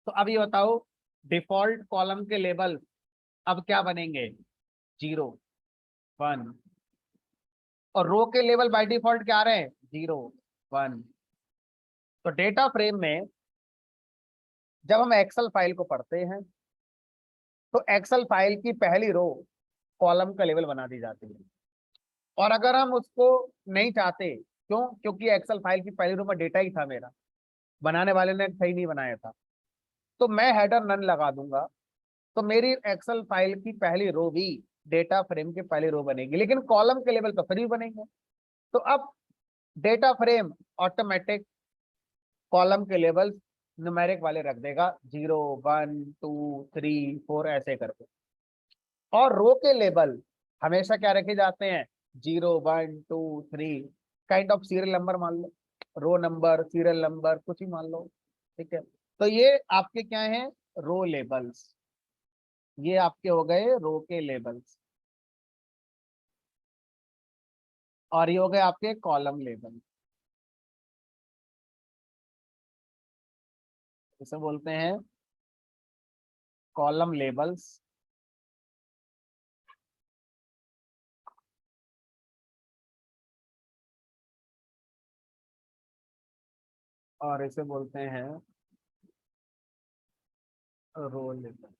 तो अब ये बताओ, डिफॉल्ट कॉलम के लेबल अब क्या बनेंगे? 0 1। और रो के लेवल बाय डिफॉल्ट क्या आ रहे हैं? 0 1। तो डेटा फ्रेम में जब हम एक्सेल फाइल को पढ़ते हैं तो एक्सेल फाइल की पहली रो कॉलम का लेवल बना दी जाती है। और अगर हम उसको नहीं चाहते, क्यों? क्योंकि एक्सेल फाइल की पहली रो में डेटा ही था मेरा, बनाने वाले ने सही नहीं बनाया था, तो मैं हेडर नन लगा दूंगा। तो मेरी एक्सेल फाइल की पहली रो भी डेटा फ्रेम की पहली रो बनेगी, लेकिन कॉलम के लेवल पर फिर भी बनेंगे। तो अब डेटा फ्रेम ऑटोमेटिक कॉलम के लेवल न्यूमेरिक वाले रख देगा, 0 1 2 3 4 ऐसे करके। और रो के लेबल हमेशा क्या रखे जाते हैं, 0 1 2 3 काइंड ऑफ सीरियल नंबर मान लो, रो नंबर, सीरियल नंबर, कुछ ही मान लो। ठीक है, तो ये आपके क्या हैं, रो लेबल्स। ये आपके हो गए रो के लेबल्स, और ये हो गए आपके कॉलम लेबल। इसे बोलते हैं कॉलम लेबल्स, और इसे बोलते हैं रो लेबल।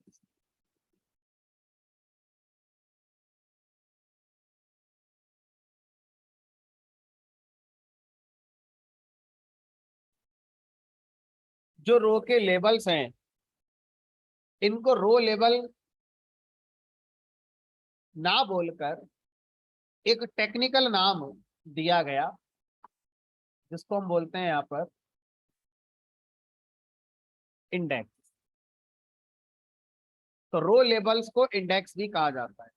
जो रो के लेबल्स हैं, इनको रो लेबल ना बोलकर एक टेक्निकल नाम दिया गया, जिसको हम बोलते हैं यहाँ पर इंडेक्स। तो रो लेबल्स को इंडेक्स भी कहा जाता है।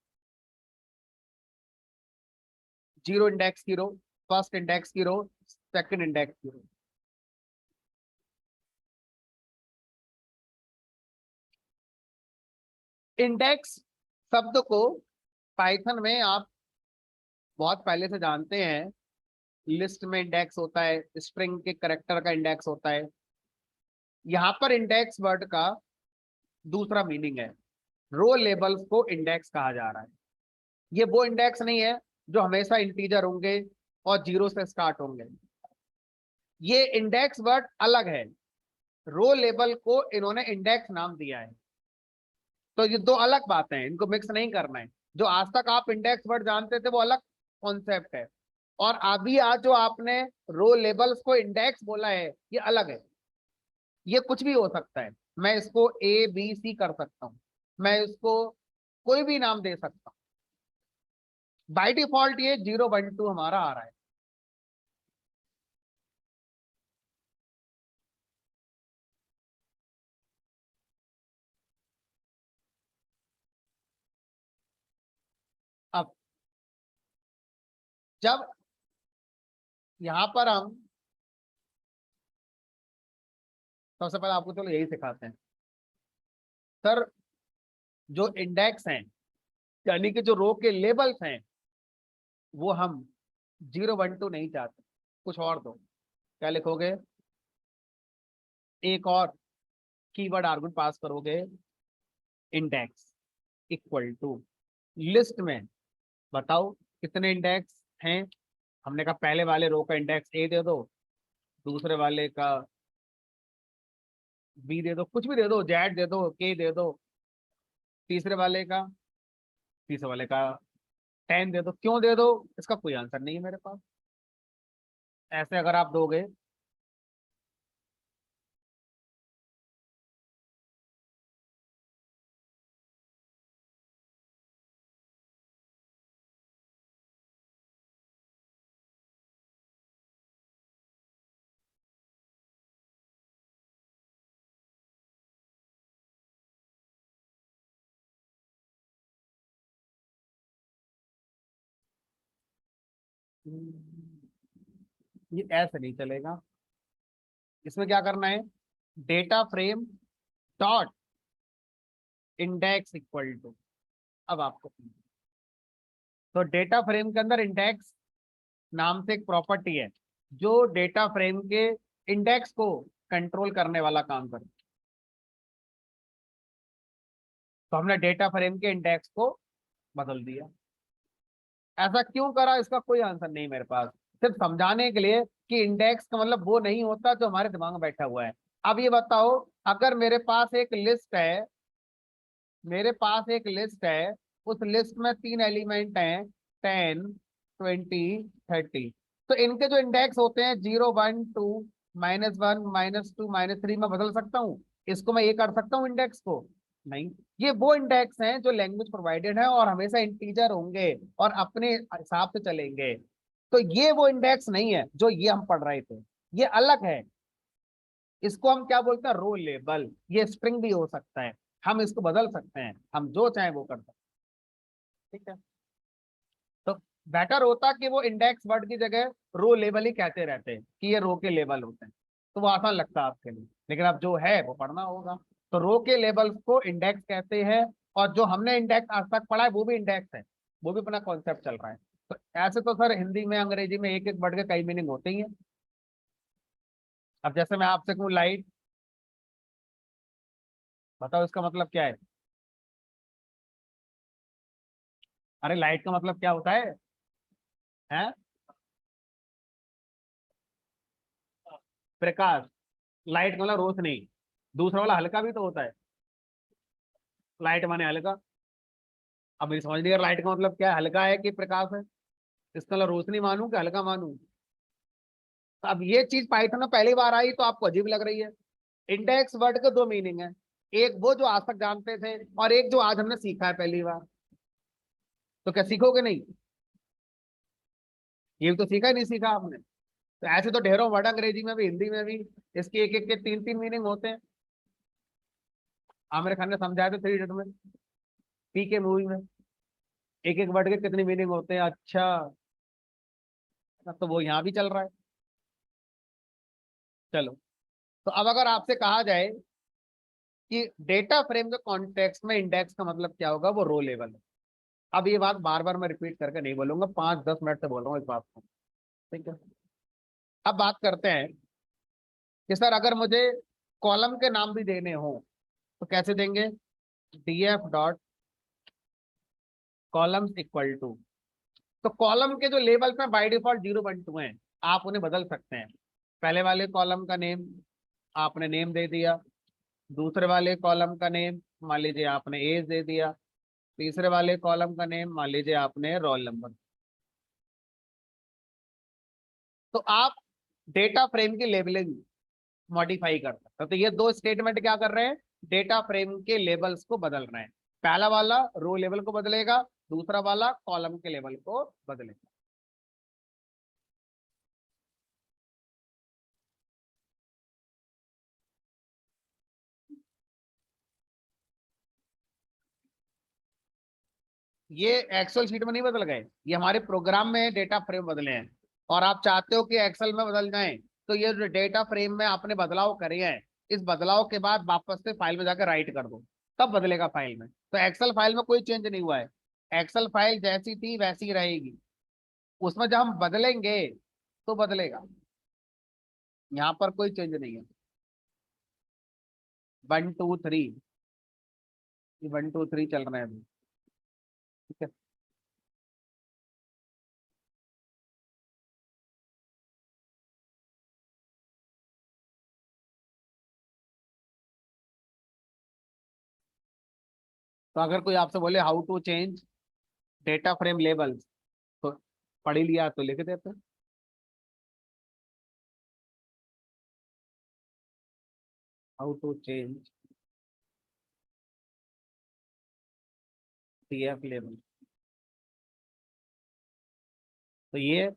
0 इंडेक्स की रो, फर्स्ट इंडेक्स की रो, सेकंड इंडेक्स की रो। इंडेक्स शब्द को पाइथन में आप बहुत पहले से जानते हैं। लिस्ट में इंडेक्स होता है, स्ट्रिंग के करेक्टर का इंडेक्स होता है। यहाँ पर इंडेक्स वर्ड का दूसरा मीनिंग है, रो लेबल्स को इंडेक्स कहा जा रहा है। ये वो इंडेक्स नहीं है जो हमेशा इंटीजर होंगे और 0 से स्टार्ट होंगे। ये इंडेक्स वर्ड अलग है, रो लेबल को इन्होंने इंडेक्स नाम दिया है। तो ये दो अलग बातें हैं, इनको मिक्स नहीं करना है। जो आज तक आप इंडेक्स वर्ड जानते थे वो अलग कॉन्सेप्ट है, और अभी आज जो आपने रो लेबल्स को इंडेक्स बोला है ये अलग है। ये कुछ भी हो सकता है, मैं इसको ABC कर सकता हूँ, मैं इसको कोई भी नाम दे सकता हूँ। बाय डिफॉल्ट ये 0 1 2 हमारा आ रहा है। अब जब यहाँ पर हम सबसे पहले आपको चलो यही सिखाते हैं सर, जो इंडेक्स हैं यानी कि जो रो के लेबल्स हैं, वो हम 0 1 2 नहीं चाहते, कुछ और दो। क्या लिखोगे, एक और कीवर्ड आर्गुमेंट पास करोगे, इंडेक्स इक्वल टू लिस्ट में बताओ कितने इंडेक्स हैं। हमने कहा पहले वाले रो का इंडेक्स ए दे दो, दूसरे वाले का बी दे दो, कुछ भी दे दो, जेड दे दो, के दे दो, तीसरे वाले का तीसरे वाले का 10 दे दो। क्यों दे दो, इसका कोई आंसर नहीं है मेरे पास। ऐसे अगर आप दोगे ये ऐसे नहीं चलेगा। इसमें क्या करना है, data frame dot index equal to. अब आपको तो डेटा फ्रेम के अंदर इंडेक्स नाम से एक प्रॉपर्टी है जो डेटा फ्रेम के इंडेक्स को कंट्रोल करने वाला काम करती है। तो हमने डेटा फ्रेम के इंडेक्स को बदल दिया। ऐसा क्यों करा, इसका कोई आंसर नहीं मेरे पास, सिर्फ समझाने के लिए कि इंडेक्स का मतलब वो नहीं होता जो हमारे दिमाग में बैठा हुआ है। अब ये बताओ, अगर मेरे पास एक लिस्ट है, मेरे पास एक लिस्ट है, उस लिस्ट में 3 एलिमेंट हैं, 10 20 30। तो इनके जो इंडेक्स होते हैं 0 1 2 -1 -2 -3, मैं बदल सकता हूँ, इसको मैं ये कर सकता हूँ इंडेक्स को। नहीं, ये वो इंडेक्स हैं जो लैंग्वेज प्रोवाइडेड है और हमेशा इंटीजर होंगे और अपने हिसाब से चलेंगे। तो ये वो इंडेक्स नहीं है जो ये हम पढ़ रहे थे, ये अलग है। इसको हम क्या बोलते हैं, रो लेबल। ये स्ट्रिंग भी हो सकता है, हम इसको बदल सकते हैं, हम जो चाहें वो कर सकते हैं। ठीक है, तो बेटर होता कि वो इंडेक्स वर्ड की जगह रो लेबल ही कहते रहते कि ये रो के लेबल होते हैं, तो वो आसान लगता है आपके लिए। लेकिन अब जो है वो पढ़ना होगा। तो रो के लेबल्स को इंडेक्स कहते हैं, और जो हमने इंडेक्स आज तक पढ़ा है वो भी इंडेक्स है, वो भी अपना कॉन्सेप्ट चल रहा है। तो ऐसे तो सर हिंदी में अंग्रेजी में एक एक वर्ड के कई मीनिंग होते ही हैं। अब जैसे मैं आपसे कहूँ लाइट, बताओ इसका मतलब क्या है। अरे लाइट का मतलब क्या होता है, हैं? प्रकाश। लाइट मतलब रोशनी। दूसरा वाला हल्का भी तो होता है, लाइट माने हल्का। अब मेरी समझ नहीं आ रहा लाइट का मतलब क्या है, हल्का है कि प्रकाश है। इसका मतलब रोशनी मानूं कि हल्का मानूं। तो अब ये चीज पाइथन में पहली बार आई तो आपको अजीब लग रही है। इंडेक्स वर्ड के दो मीनिंग है, एक वो जो आज तक जानते थे और एक जो आज हमने सीखा है पहली बार। तो क्या सीखोगे नहीं, ये भी तो सीखा ही नहीं सीखा आपने। तो ऐसे तो ढेरों वर्ड अंग्रेजी में भी हिंदी में भी इसके एक एक के तीन तीन मीनिंग होते हैं। आमिर खान ने समझाया था थ्री इडियट में, पी के मूवी में, एक एक वर्ड के कितने मीनिंग होते हैं। अच्छा, अब तो वो यहाँ भी चल रहा है। चलो, तो अब अगर आपसे कहा जाए कि डेटा फ्रेम के कॉन्टेक्स्ट में इंडेक्स का मतलब क्या होगा, वो रो लेवल है। अब ये बात बार बार मैं रिपीट करके नहीं बोलूंगा, 5-10 मिनट से बोल रहा हूँ इस बात को। ठीक है, अब बात करते हैं कि सर अगर मुझे कॉलम के नाम भी देने हो तो कैसे देंगे। df dot columns equal to, तो कॉलम के जो लेबल्स में बाय डिफॉल्ट 0-2 हैं, आप उन्हें बदल सकते हैं। पहले वाले कॉलम का नेम आपने नेम दे दिया, दूसरे वाले कॉलम का नेम मान लीजिए आपने एज दे दिया, तीसरे वाले कॉलम का नेम मान लीजिए आपने रोल नंबर। तो आप डेटा फ्रेम की लेबलिंग मॉडिफाई कर सकते हैं। तो ये दो स्टेटमेंट क्या कर रहे हैं, डेटा फ्रेम के लेबल्स को बदल रहे हैं। पहला वाला रो लेवल को बदलेगा, दूसरा वाला कॉलम के लेवल को बदलेगा। ये एक्सेल शीट में नहीं बदल गए, ये हमारे प्रोग्राम में डेटा फ्रेम बदले हैं। और आप चाहते हो कि एक्सेल में बदल जाएं, तो ये जो डेटा फ्रेम में आपने बदलाव करे हैं, इस बदलाव के बाद वापस से फाइल में जाकर राइट कर दो, तब बदलेगा फाइल में। तो एक्सेल फाइल में कोई चेंज नहीं हुआ है, एक्सेल फाइल जैसी थी वैसी रहेगी। उसमें जब हम बदलेंगे तो बदलेगा, यहाँ पर कोई चेंज नहीं है। 1 2 3, ये 1 2 3 चल रहे हैं अभी। ठीक है, तो अगर कोई आपसे बोले how to change data frame labels, तो पढ़ ही लिया तो लिख देते। How to change TF label, तो ये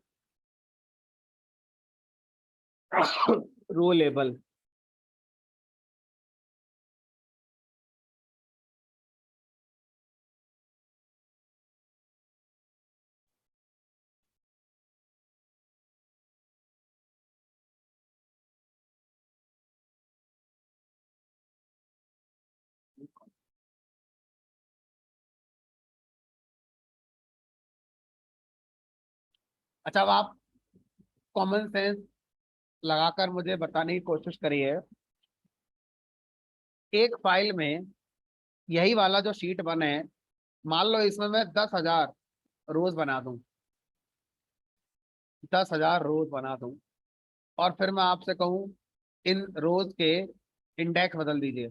रो लेबल। अच्छा, अब आप कॉमन सेंस लगाकर मुझे बताने की कोशिश करिए। एक फाइल में यही वाला जो शीट बने, मान लो इसमें मैं 10,000 रोज बना दूं, 10,000 रोज बना दूं, और फिर मैं आपसे कहूं इन रोज के इंडेक्स बदल दीजिए,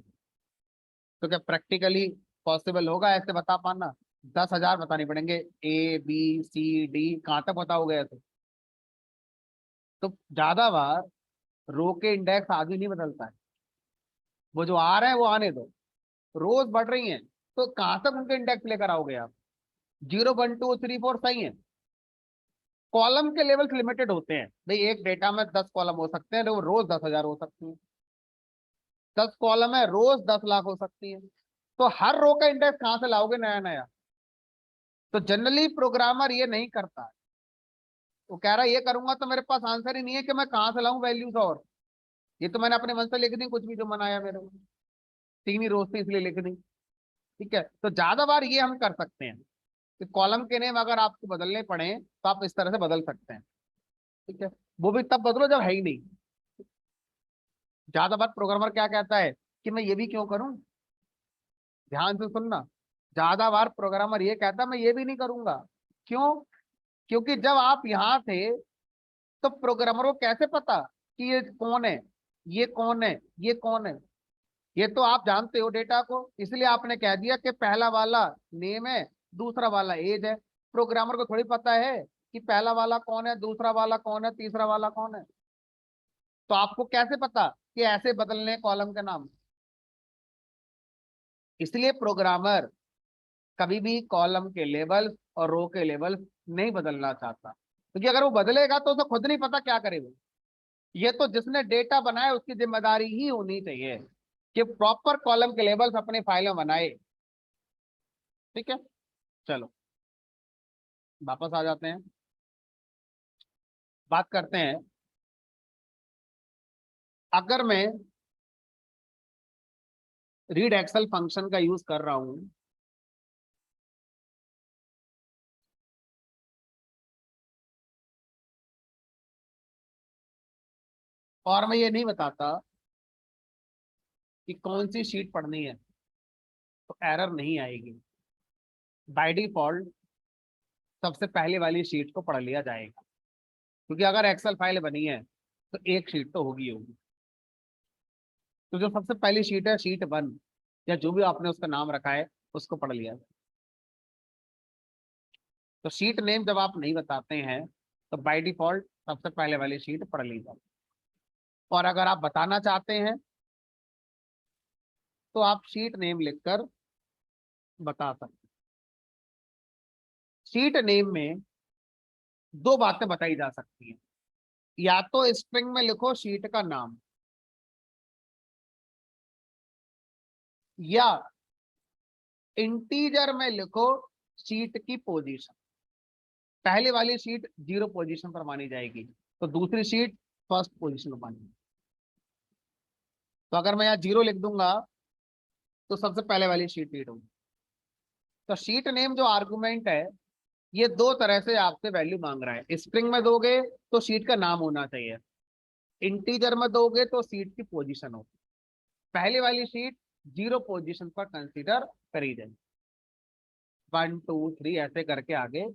तो क्या प्रैक्टिकली पॉसिबल होगा ऐसे बता पाना। 10,000 बताने पड़ेंगे, A B C D, कहाँ तक बताओगे ऐसे। तो ज्यादा बार रो के इंडेक्स आगे नहीं बदलता है, वो जो आ रहा है वो आने दो। रोज बढ़ रही हैं, तो कहां तक उनके इंडेक्स लेकर आओगे आप? 0 1 2 3 4 सही है। कॉलम के लेवल्स लिमिटेड होते हैं भाई, एक डेटा में 10 कॉलम हो सकते हैं, वो रोज 10,000 हो सकती है। 10 कॉलम है, रोज 10 लाख हो सकती है। तो हर रो का इंडेक्स कहां से लाओगे नया नया? तो जनरली प्रोग्रामर ये नहीं करता है। वो कह रहा है ये करूंगा तो मेरे पास आंसर ही नहीं है कि मैं कहां से लाऊं वैल्यूज, और ये तो मैंने अपने मन से लिख दी, कुछ भी जो मन आया मेरे को, 3 ही रोज थी इसलिए लिख दी। ठीक है, तो ज्यादा बार ये हम कर सकते हैं कि कॉलम के नेम अगर आपको बदलने पड़े तो आप इस तरह से बदल सकते हैं। ठीक है, वो भी तब बदलो जब है ही नहीं। ज्यादा बार प्रोग्रामर क्या कहता है कि मैं ये भी क्यों करूं, ध्यान से सुनना। ज्यादा बार प्रोग्रामर ये कहता है मैं ये भी नहीं करूंगा। क्यों? क्योंकि जब आप यहाँ थे तो प्रोग्रामर को कैसे पता कि ये कौन है, ये कौन है, ये कौन है? ये तो आप जानते हो डेटा को, इसलिए आपने कह दिया कि पहला वाला नेम है, दूसरा वाला एज है। प्रोग्रामर को थोड़ी पता है कि पहला वाला कौन है, दूसरा वाला कौन है, तीसरा वाला कौन है। तो आपको कैसे पता कि ऐसे बदलने कॉलम के नाम? इसलिए प्रोग्रामर कभी भी कॉलम के लेवल और रो के लेवल नहीं बदलना चाहता, क्योंकि अगर वो बदलेगा तो उसे खुद नहीं पता क्या करेगा। ये तो जिसने डेटा बनाया उसकी जिम्मेदारी ही होनी चाहिए कि प्रॉपर कॉलम के लेवल्स अपनी फाइल में बनाए। ठीक है, चलो वापस आ जाते हैं, बात करते हैं। अगर मैं रीड एक्सेल फंक्शन का यूज कर रहा हूं, और मैं ये नहीं बताता कि कौन सी शीट पढ़नी है, तो एरर नहीं आएगी। बाय डिफॉल्ट सबसे पहले वाली शीट को पढ़ लिया जाएगा, क्योंकि अगर एक्सेल फाइल बनी है तो एक शीट तो होगी होगी। तो जो सबसे पहली शीट है, शीट 1, या जो भी आपने उसका नाम रखा है, उसको पढ़ लिया जाए। तो शीट नेम जब आप नहीं बताते हैं तो बाय डिफॉल्ट सबसे पहले वाली शीट पढ़ ली जाए। और अगर आप बताना चाहते हैं तो आप शीट नेम लिखकर बता सकते हैं। शीट नेम में दो बातें बताई जा सकती हैं, या तो स्ट्रिंग में लिखो शीट का नाम, या इंटीजर में लिखो शीट की पोजीशन। पहले वाली शीट 0 पोजीशन पर मानी जाएगी, तो दूसरी शीट फर्स्ट पोजीशन पर मानी। तो अगर मैं यहाँ 0 लिख दूंगा तो सबसे पहले वाली शीट रीड होगी। तो शीट नेम जो आर्गुमेंट है, ये दो तरह से आपसे वैल्यू मांग रहा है। स्ट्रिंग में दोगे तो शीट का नाम होना चाहिए, इंटीजर में दोगे तो सीट की पोजीशन हो। पहले वाली शीट 0 पोजीशन पर कंसीडर करी जाए। 1 2 3 ऐसे करके आगे।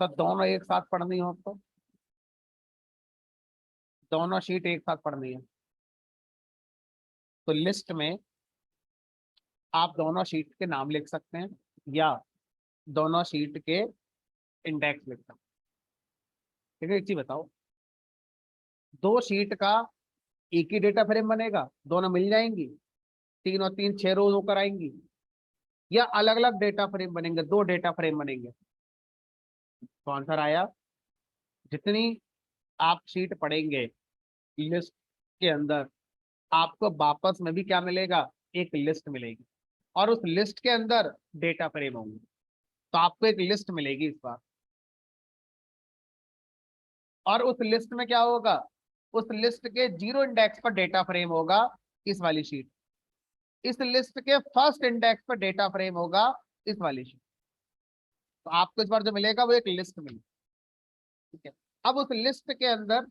तो दोनों एक साथ पढ़नी हो तो दोनों शीट एक साथ पढ़नी है, तो लिस्ट में आप दोनों शीट के नाम लिख सकते हैं, या दोनों शीट के इंडेक्स लिख सकते हैं। ठीक है, एक चीज बताओ, दो शीट का एक ही डेटा फ्रेम बनेगा, दोनों मिल जाएंगी, 3 और 3 6 रोज होकर आएंगी, या अलग अलग डेटा फ्रेम बनेंगे, दो डेटा फ्रेम बनेंगे? तो आंसर आया, जितनी आप शीट पढ़ेंगे लिस्ट के अंदर, आपको वापस में भी क्या मिलेगा, एक लिस्ट मिलेगी, और उस लिस्ट के अंदर डेटा फ्रेम होंगे। तो आपको एक लिस्ट मिलेगी इस बार, और उस लिस्ट में क्या होगा, उस लिस्ट के 0 इंडेक्स पर डेटा फ्रेम होगा इस वाली शीट, इस लिस्ट के फर्स्ट इंडेक्स पर डेटा फ्रेम होगा इस वाली शीट। तो आपको इस बार जो मिलेगा वो एक लिस्ट मिलेगी। ठीक है, अब उस लिस्ट के अंदर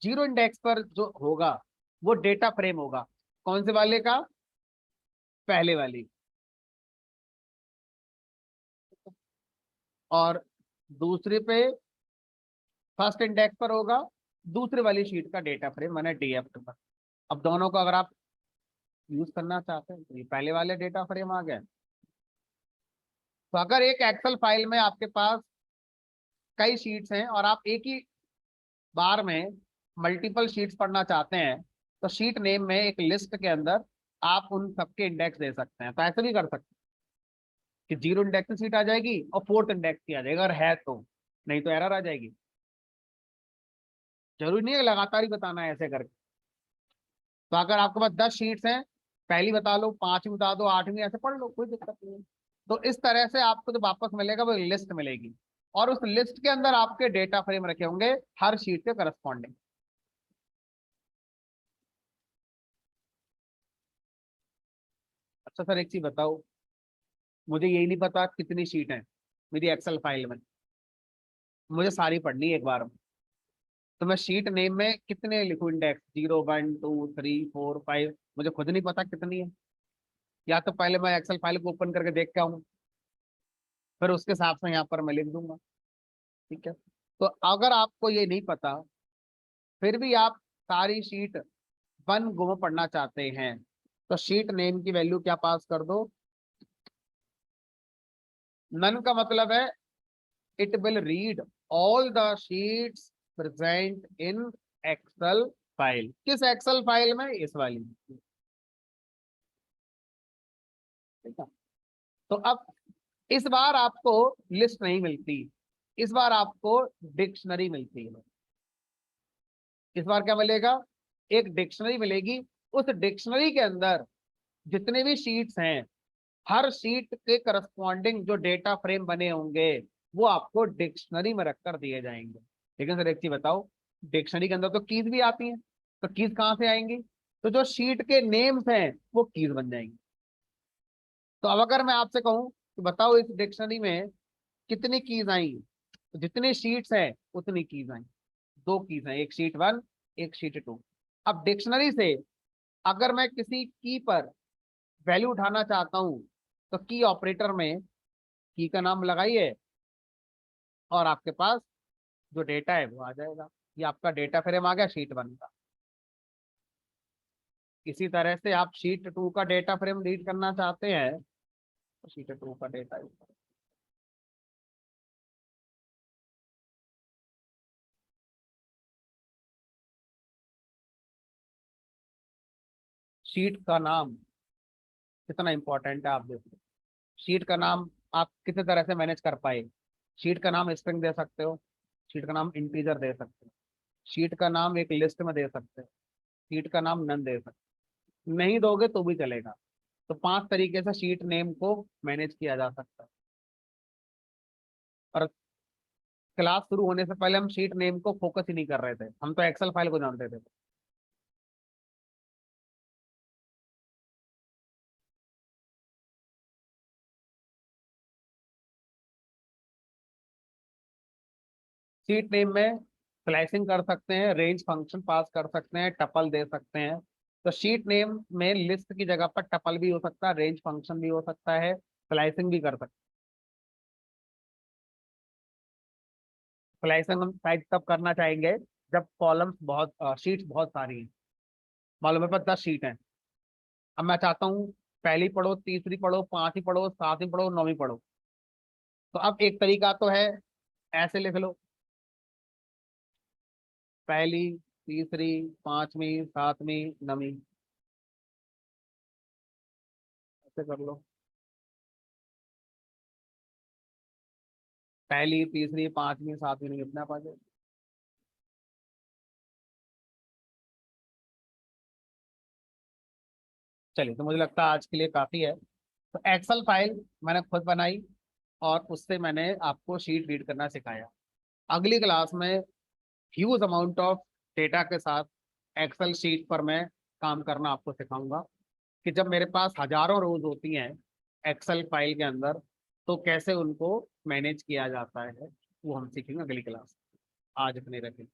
0 इंडेक्स पर जो होगा वो डेटा फ्रेम होगा, कौन से वाले का, पहले वाली। और दूसरे पे फर्स्ट इंडेक्स पर होगा दूसरे वाली शीट का डेटा फ्रेम, माने डीएफ पर। अब दोनों को अगर आप यूज करना चाहते हैं तो ये पहले वाले डेटा फ्रेम आ गए। तो अगर एक एक्सेल फाइल में आपके पास कई शीट्स हैं और आप एक ही बार में मल्टीपल शीट्स पढ़ना चाहते हैं, तो शीट नेम में एक लिस्ट के अंदर आप उन सबके इंडेक्स दे सकते हैं। तो ऐसे भी कर सकते हैं कि 0 इंडेक्स की सीट आ जाएगी और 4th इंडेक्स की आ जाएगा, अगर है तो, नहीं तो एरर आ जाएगी। जरूरी नहीं है कि लगातार ही बताना है ऐसे करके। तो अगर आपके पास 10 शीट्स हैं, पहली बता लो, 5वीं बता दो, 8वीं, ऐसे पढ़ लो, कोई दिक्कत नहीं है। तो इस तरह से आपको जो वापस मिलेगा वो लिस्ट मिलेगी, और उस लिस्ट के अंदर आपके डेटा फ्रेम रखे होंगे हर शीट के करस्पॉन्डिंग। अच्छा सर एक चीज बताओ, मुझे यही नहीं पता कितनी शीट है मेरी एक्सेल फाइल में, मुझे सारी पढ़नी है एक बार में। तो मैं शीट नेम में कितने लिखूं इंडेक्स, 0 1 2 3 4 5, मुझे खुद नहीं पता कितनी है। या तो पहले मैं एक्सेल फाइल को ओपन करके देख के आऊँ, फिर उसके हिसाब से यहाँ पर मैं लिख दूंगा। ठीक है। तो अगर आपको ये नहीं पता, फिर भी आप सारी शीट 1 गो में पढ़ना चाहते हैं, तो शीट नेम की वैल्यू क्या पास कर दो, नन का मतलब है it will read all the sheets present in Excel file. किस एक्सेल फाइल में, इस वाली में। ठीक है। तो अब इस बार आपको लिस्ट नहीं मिलती, इस बार आपको डिक्शनरी मिलती है। इस बार क्या मिलेगा, एक डिक्शनरी मिलेगी। उस डिक्शनरी के अंदर जितने भी शीट्स हैं, हर शीट के करस्पॉन्डिंग जो डेटा फ्रेम बने होंगे वो आपको डिक्शनरी में रखकर दिए जाएंगे। लेकिन सर एक चीज बताओ, डिक्शनरी के अंदर तो कीज भी आती हैं, तो कीज कहाँ से आएंगी, तो जो शीट के नेम्स हैं वो कीज बन जाएंगी। तो अब अगर मैं आपसे कहूं कि बताओ इस डिक्शनरी में कितनी कीज आई, तो जितनी शीट्स हैं उतनी कीज आई। 2 कीज हैं, एक शीट 1, एक शीट 2। अब डिक्शनरी से अगर मैं किसी की पर वैल्यू उठाना चाहता हूं, तो की ऑपरेटर में की का नाम लगाइए और आपके पास जो डेटा है वो आ जाएगा। ये आपका डेटा फ्रेम आ गया शीट 1 का। इसी तरह से आप शीट 2 का डेटा फ्रेम रीड करना चाहते हैं, तो शीट 2 का डेटा, शीट का नाम कितना इंपॉर्टेंट है आप देखो। शीट का नाम आप किसी तरह से मैनेज कर पाए, शीट का नाम स्ट्रिंग दे सकते हो, शीट का नाम इंटीजर दे सकते हो, शीट का नाम एक लिस्ट में दे सकते हो, शीट का नाम नन दे सकते हो, नहीं दोगे तो भी चलेगा। तो 5 तरीके से शीट नेम को मैनेज किया जा सकता है। और क्लास शुरू होने से पहले हम शीट नेम को फोकस ही नहीं कर रहे थे, हम तो एक्सेल फाइल को जानते थे। शीट नेम में स्लाइसिंग कर सकते हैं, रेंज फंक्शन पास कर सकते हैं, टपल दे सकते हैं। तो शीट नेम में लिस्ट की जगह पर टपल भी हो सकता है, रेंज फंक्शन भी हो सकता है, स्लाइसिंग भी कर सकते हैं। स्लाइसिंग हम शायद तब करना चाहेंगे जब कॉलम्स बहुत, शीट्स बहुत सारी हैं। मालूम है पर 10 शीट हैं, अब मैं चाहता हूँ पहली पढ़ो, तीसरी पढ़ो, 5वीं पढ़ो, 7वीं पढ़ो, 9वीं पढ़ो। तो अब एक तरीका तो है, ऐसे लिख लो, पहली, तीसरी, 5वीं, 7वीं, 9वीं, ऐसे कर लो। पहली, तीसरी, 5वीं, 7वीं, नहीं इतना पा जाए। चलिए, तो मुझे लगता है आज के लिए काफी है। तो एक्सेल फाइल मैंने खुद बनाई और उससे मैंने आपको शीट रीड करना सिखाया। अगली क्लास में ह्यूज अमाउंट ऑफ डेटा के साथ एक्सेल शीट पर मैं काम करना आपको सिखाऊंगा, कि जब मेरे पास हजारों रोज होती हैं एक्सेल फाइल के अंदर, तो कैसे उनको मैनेज किया जाता है, वो हम सीखेंगे अगली क्लास। आज इतने रखें।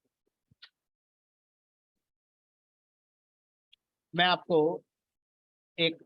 मैं आपको एक